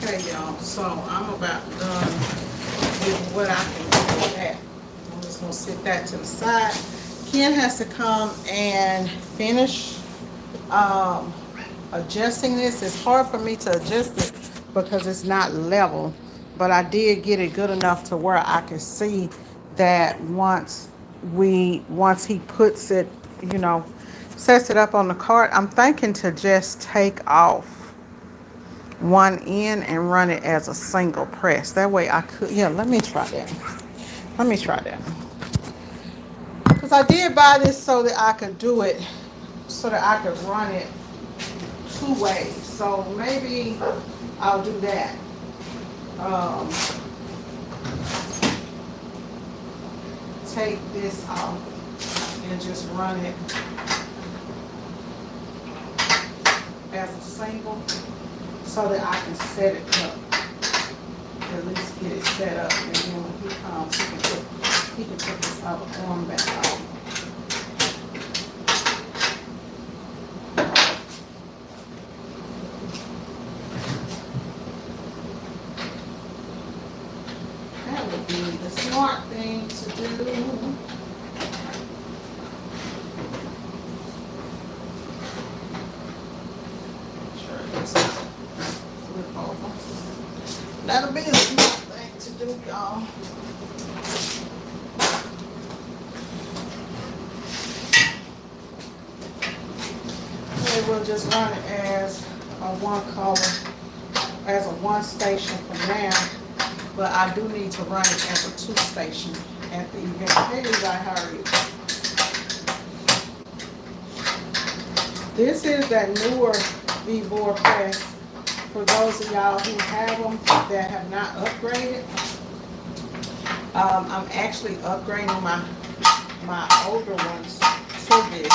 Okay, y'all, so I'm about done with what I can do with that. I'm just gonna sit that to the side. Ken has to come and finish adjusting this. It's hard for me to adjust it because it's not level, but I did get it good enough to where I can see that once he puts it, you know, sets it up on the cart, I'm thinking to just take off one end and run it as a single press. That way I could, yeah, let me try that. Let me try that. Because I did buy this so that I could do it, so that I could run it 2 ways. So maybe I'll do that. take this off and just run it as a single so that I can set it up. At least get it set up, and then when he comes, he can put this other arm back on. That would be the smart thing to do. Sure, it's flip over. That'll be the smart thing to do, y'all. Okay, we'll just run it as a one color, as a one station for now. But I do need to run it as a two station at the event. Maybe I hurry. This is that newer Vevor press. For those of y'all who have them that have not upgraded, I'm actually upgrading my older ones to this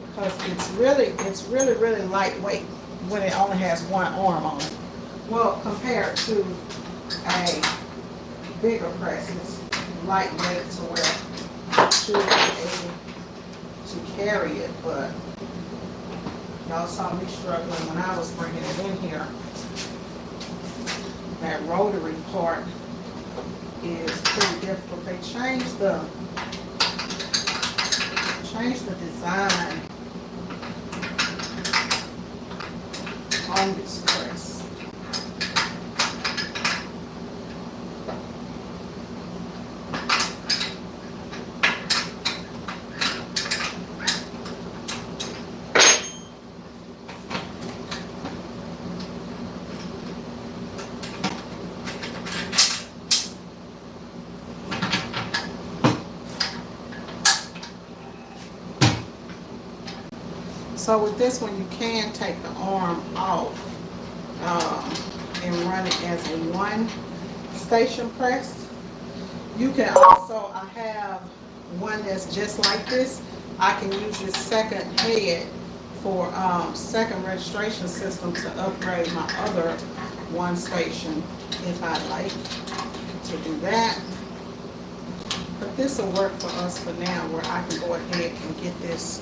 because it's really lightweight when it only has one arm on it. Well, compared to a bigger press, it's lightweight to where I should be able to carry it, but y'all saw me struggling when I was bringing it in here. That rotary part is pretty difficult. They changed the design on this press. So with this one, you can take the arm off and run it as a one station press. You can also, I have one that's just like this. I can use this second head for second registration system to upgrade my other one station if I like to do that. But this will work for us for now, where I can go ahead and get this.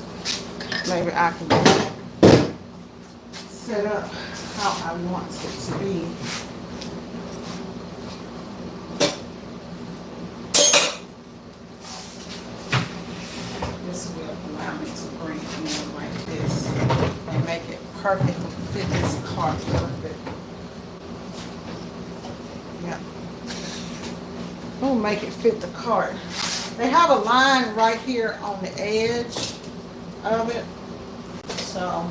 Maybe I can set up how I want it to be. This will allow me to bring it in like this and make it perfect, fit this cart perfect. Yeah. We'll make it fit the cart. They have a line right here on the edge of it, so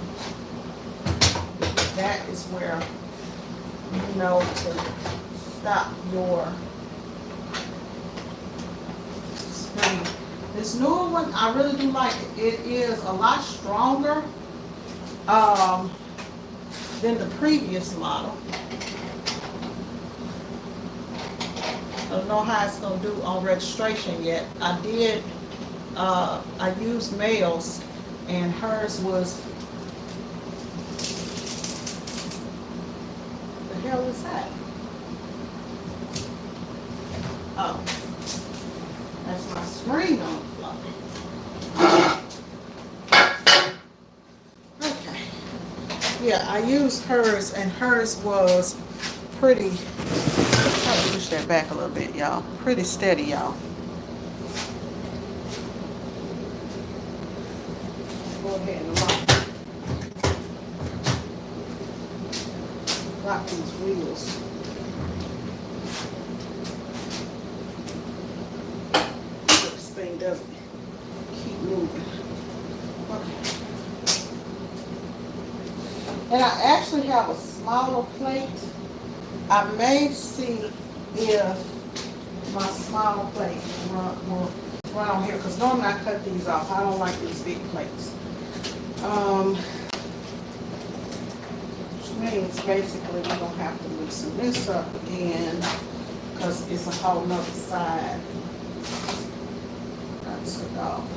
that is where you know to stop your screen. This newer one, I really do like it. It is a lot stronger than the previous model. I don't know how it's going to do on registration yet. I used Mel's, and hers was, the hell is that? Oh, that's my screen on the floor. Okay. Yeah, I used hers, and hers was pretty, I'll push that back a little bit, y'all. Pretty steady, y'all. Go ahead and lock these wheels. This thing doesn't keep moving. Okay. And I actually have a smaller plate. I may see if my smaller plate will run on here, because normally I cut these off. I don't like these big plates. Which means basically we're going to have to loosen this up again because it's a whole nother side. I took off.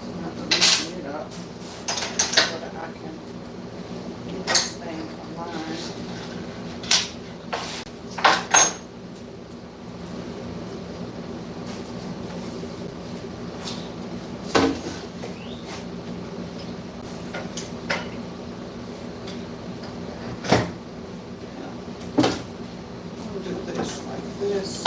So I have to loosen it up so that I can get this thing aligned. I'll do this like this.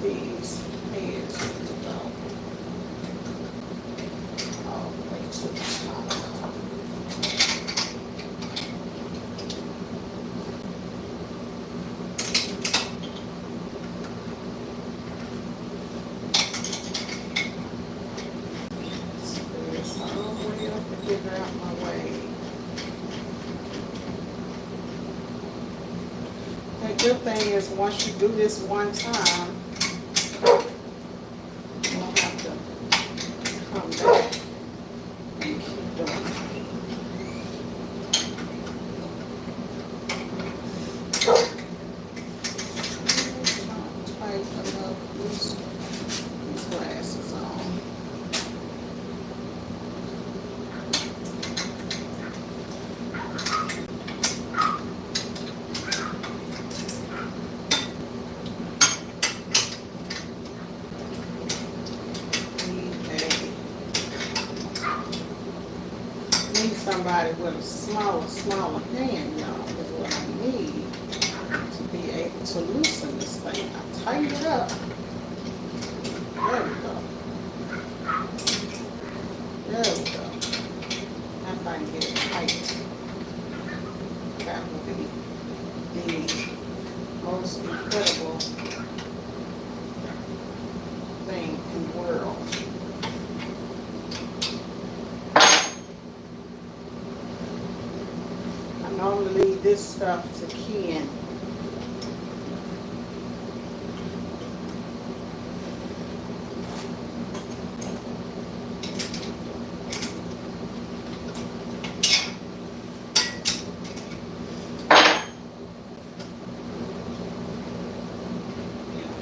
These heads need to go all the way to the top. Square this all the way up and figure out my way. The good thing is once you do this one time, you don't have to come back and keep doing it. Tight enough these glasses on. Need somebody with a smaller hand, y'all, is what I need to be able to loosen this thing. I tighten it up. There we go. There we go. Now if I can get it tight, that will be the most incredible thing in the world. I normally leave this stuff to Ken.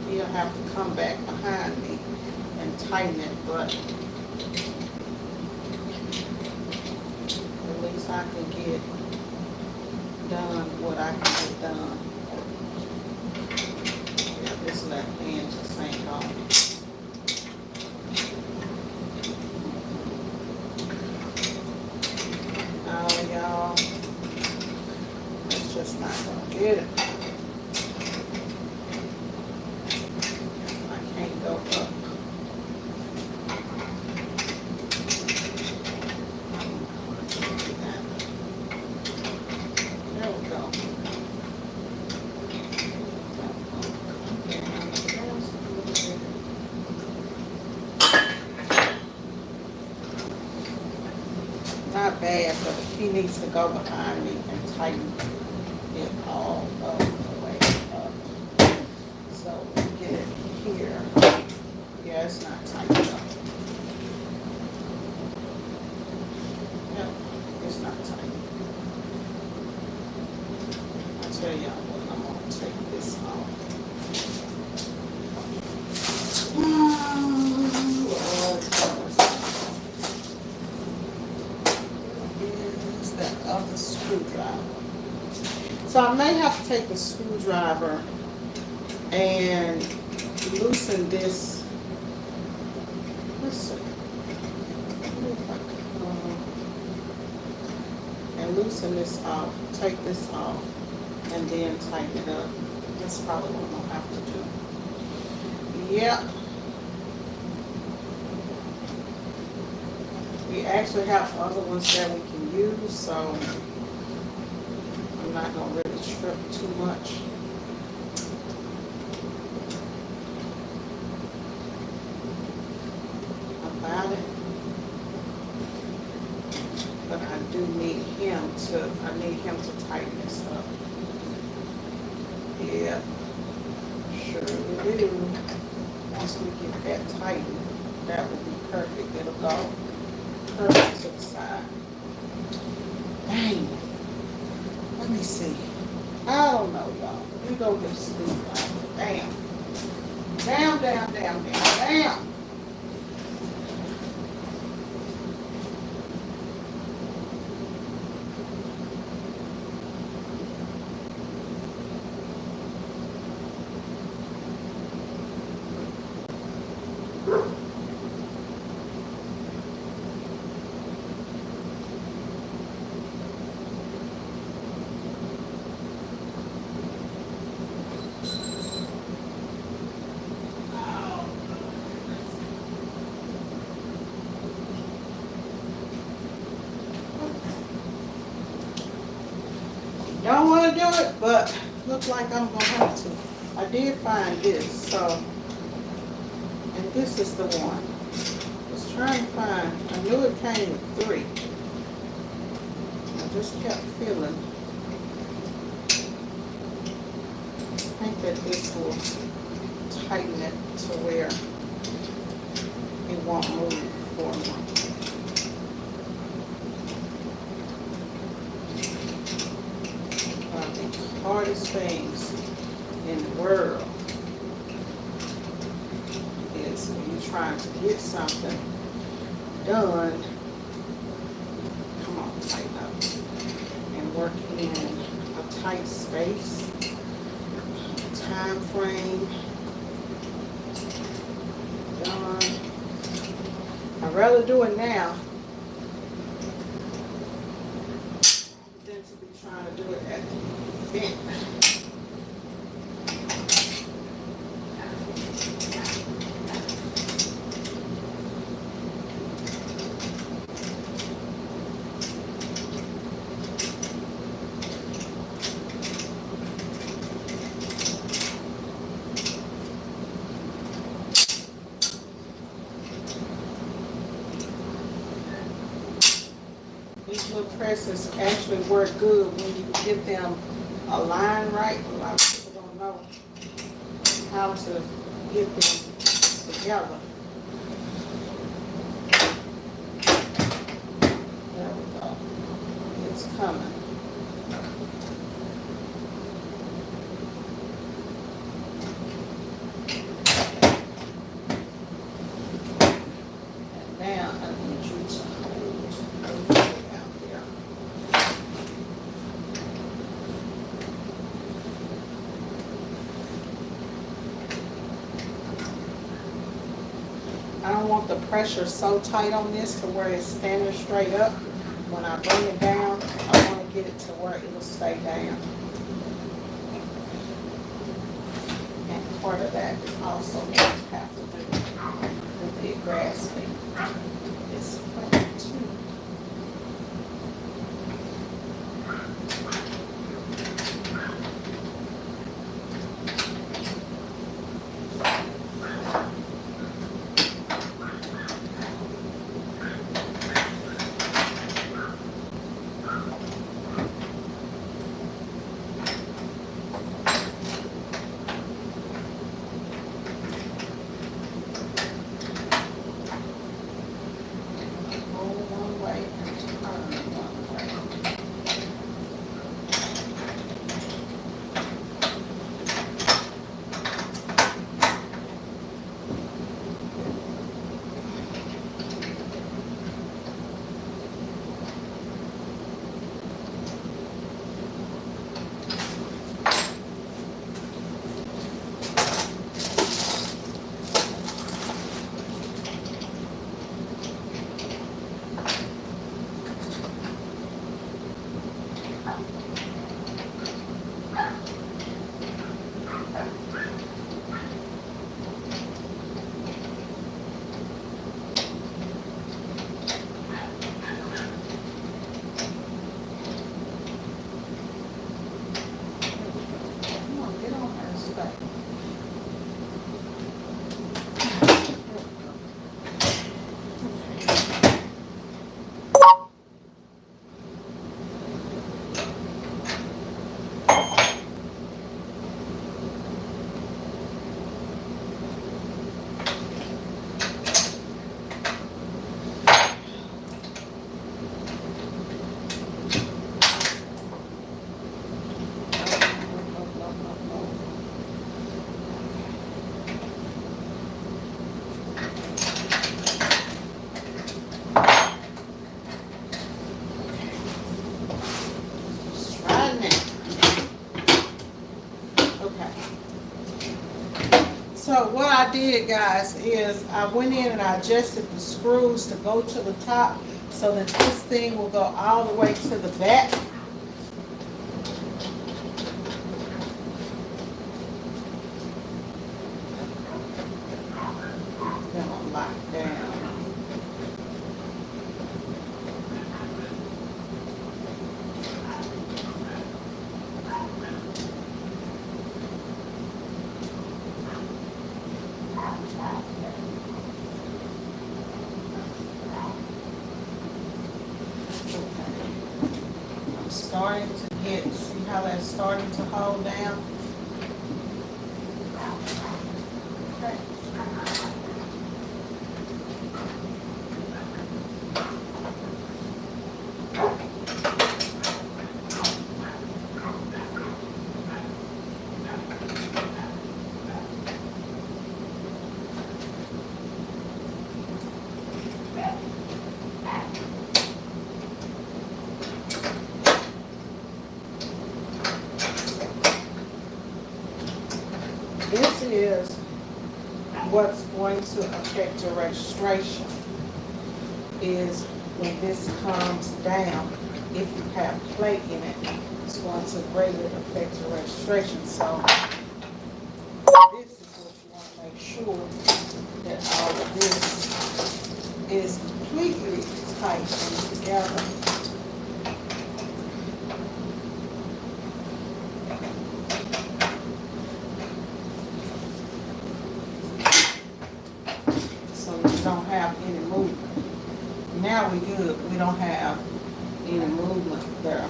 He'll have to come back behind me and tighten it, but at least I can get done what I can get done. Yeah, this left hand just ain't going. Oh, y'all, it's just not gonna get it. I can't go up. There we go. Not bad, but he needs to go behind me and tighten it all up the way up. So we get it here. Yeah, it's not tight enough. Yep, it's not tight. I tell y'all what, I'm gonna take this off. Lord, is that other screwdriver? So I may have to take the screwdriver and loosen this. Let's see. And loosen this off, take this off, and then tighten it up. That's probably what I'm gonna have to do. Yep. We actually have other ones that we can use, so I'm not gonna really trip too much. about it. But I do need him to, I need him to tighten this up. Yeah, sure do. Once we get that tightened, that will be perfect. It'll go perfect to the side. Dang. Let me see. I don't know, y'all. We go get sleep. Damn. Damn, damn, damn, damn, damn. Don't want to do it, but look like I'm going to have to. I did find this, so, and this is the one. I was trying to find, I knew it came with 3. I just kept feeling. I think that this will tighten it to where it won't move for me. The hardest things in the world is when you're trying to get something done. Come on, tighten up. And work in a tight space, time frame. Done. I'd rather do it now than to be trying to do it at the event. These little presses actually work good when you get them aligned right. A lot of people don't know how to get them together. There we go. It's coming. And now I need you to hold it out there. I don't want the pressure so tight on this to where it's standing straight up. When I bring it down, I want to get it to where it'll stay down. And part of that is also going to have to do with the grasping this way too. I did, guys, is I went in and I adjusted the screws to go to the top so that this thing will go all the way to the back. Then I'm locked down. I'm starting to see how that's starting to hold down. Okay. This is what's going to affect your registration, is when this comes down, if you have plate in it, it's going to greatly affect your registration. So this is what you want to make sure that all of this is completely tight and together. So you don't have any movement. Now we good. We don't have any movement there.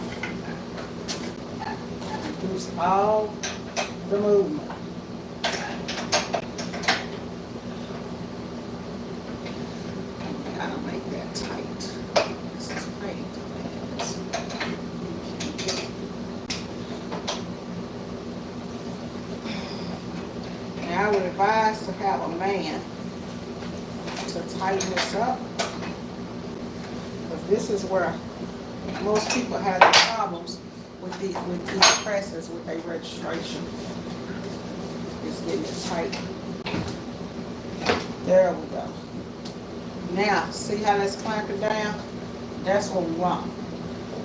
Reduce all the movement. Gotta make that tight. It's tight. Now I would advise to have a man to tighten this up, because this is where most people have the problems with these presses with their registration. Is getting it tight. There we go. Now, see how that's clamping down? That's what we want.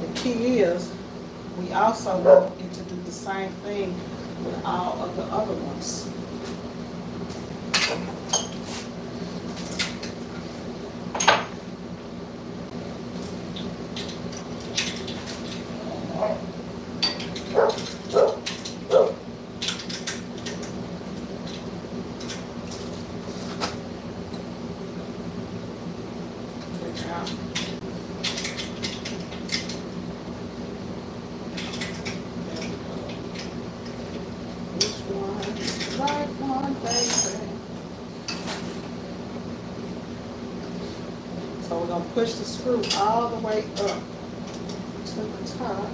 The key is, we also want it to do the same thing with all of the other ones. So we're going to push the screw all the way up to the top.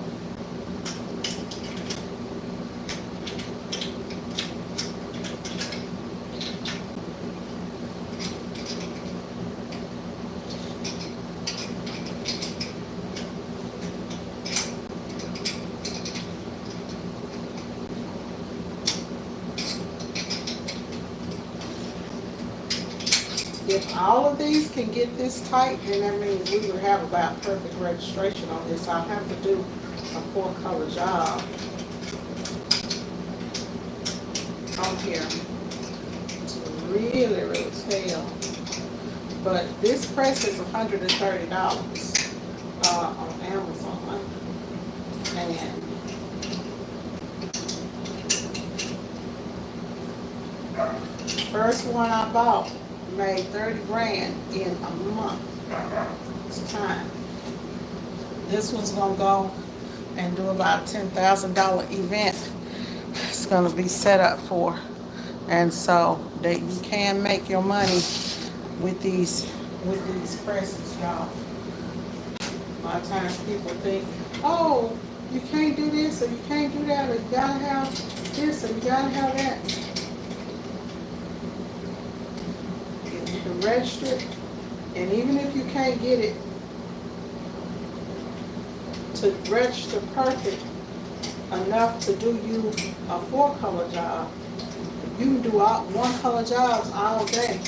If all of these can get this tight, then that means we would have about perfect registration on this. I'll have to do a 4-color job on here to really tell. But this press is $130 on Amazon. And first one I bought made 30 grand in a month. It's time. This one's gonna go and do about a $10,000 event. It's gonna be set up for, and so that you can make your money with these presses, y'all. A lot of times people think, oh, you can't do this or you can't do that, or you gotta have this or you gotta have that. You can register it, and even if you can't get it to register perfect enough to do you a 4-color job, You can do all one color jobs all day.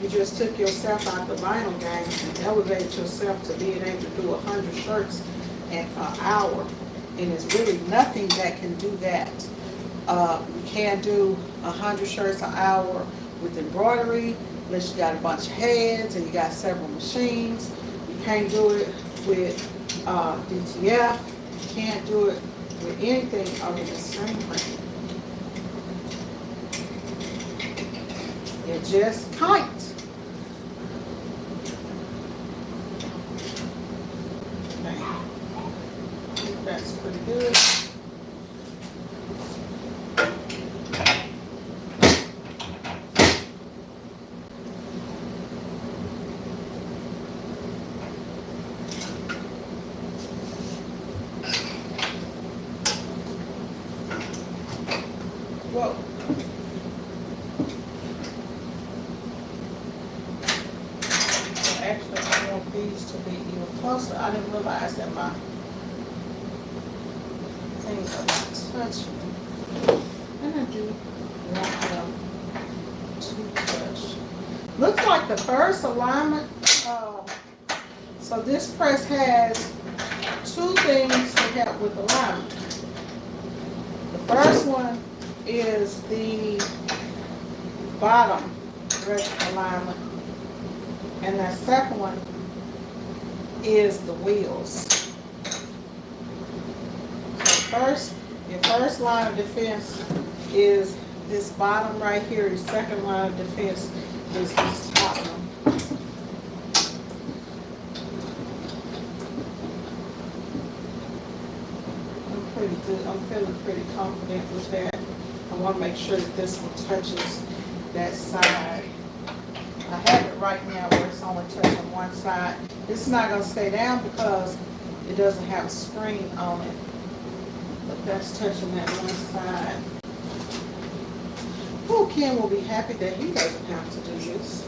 You just took yourself out the vinyl game and elevated yourself to being able to do 100 shirts in an hour. And it's really nothing that can do that. You can't do 100 shirts an hour with embroidery unless you got a bunch of heads and you got several machines. You can't do it with DTF. You can't do it with anything other than screen printing. You just can't. Okay. I think that's pretty good. Whoa. Actually, I want these to be even closer. I didn't realize that my things are not touching. And I do want them to touch. Looks like the first alignment, so this press has two things to help with alignment. The first one is the bottom rest alignment, and the second one is the wheels. So your first line of defense is this bottom right here. Your second line of defense is this top one. I'm pretty good. I'm feeling pretty confident with that. I want to make sure that this one touches that side. I have it right now where it's only touching one side. It's not going to stay down because it doesn't have a screen on it. But that's touching that one side. Oh, Ken will be happy that he doesn't have to do this.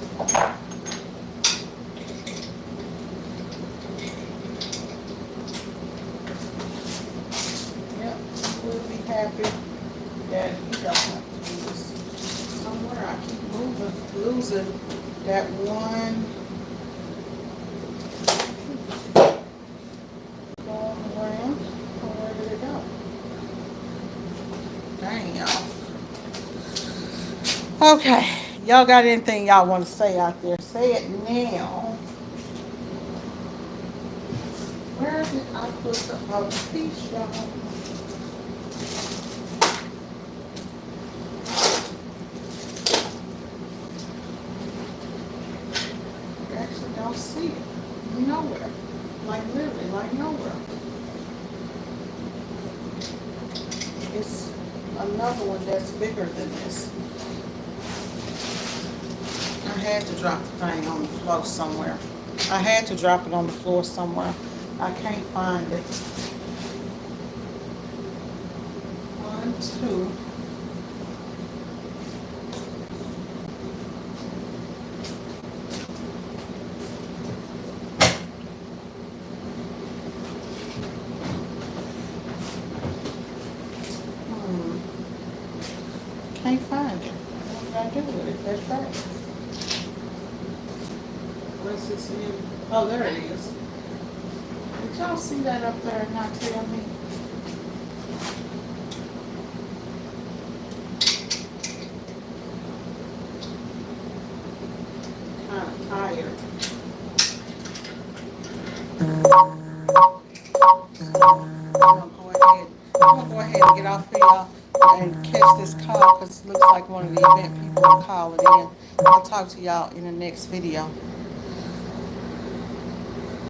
Yep, he will be happy that he doesn't have to do this. Somewhere I keep losing that one. Going around. Oh, where did it go? Dang, y'all. Okay, y'all got anything y'all want to say out there? Say it now. Where did I put the other piece, y'all? You actually don't see it. Nowhere. Like literally, like nowhere. It's another one that's bigger than this. I had to drop the thing on the floor somewhere. I had to drop it on the floor somewhere. I can't find it. 1, 2. Can't find it. What did I do with it? That's right. Where's this in? Oh, there it is. Did y'all see that up there and not tell me? Kind of tired. I'm gonna go ahead and get off here, y'all, and catch this call because it looks like one of the event people are calling in. I'll talk to y'all in the next video.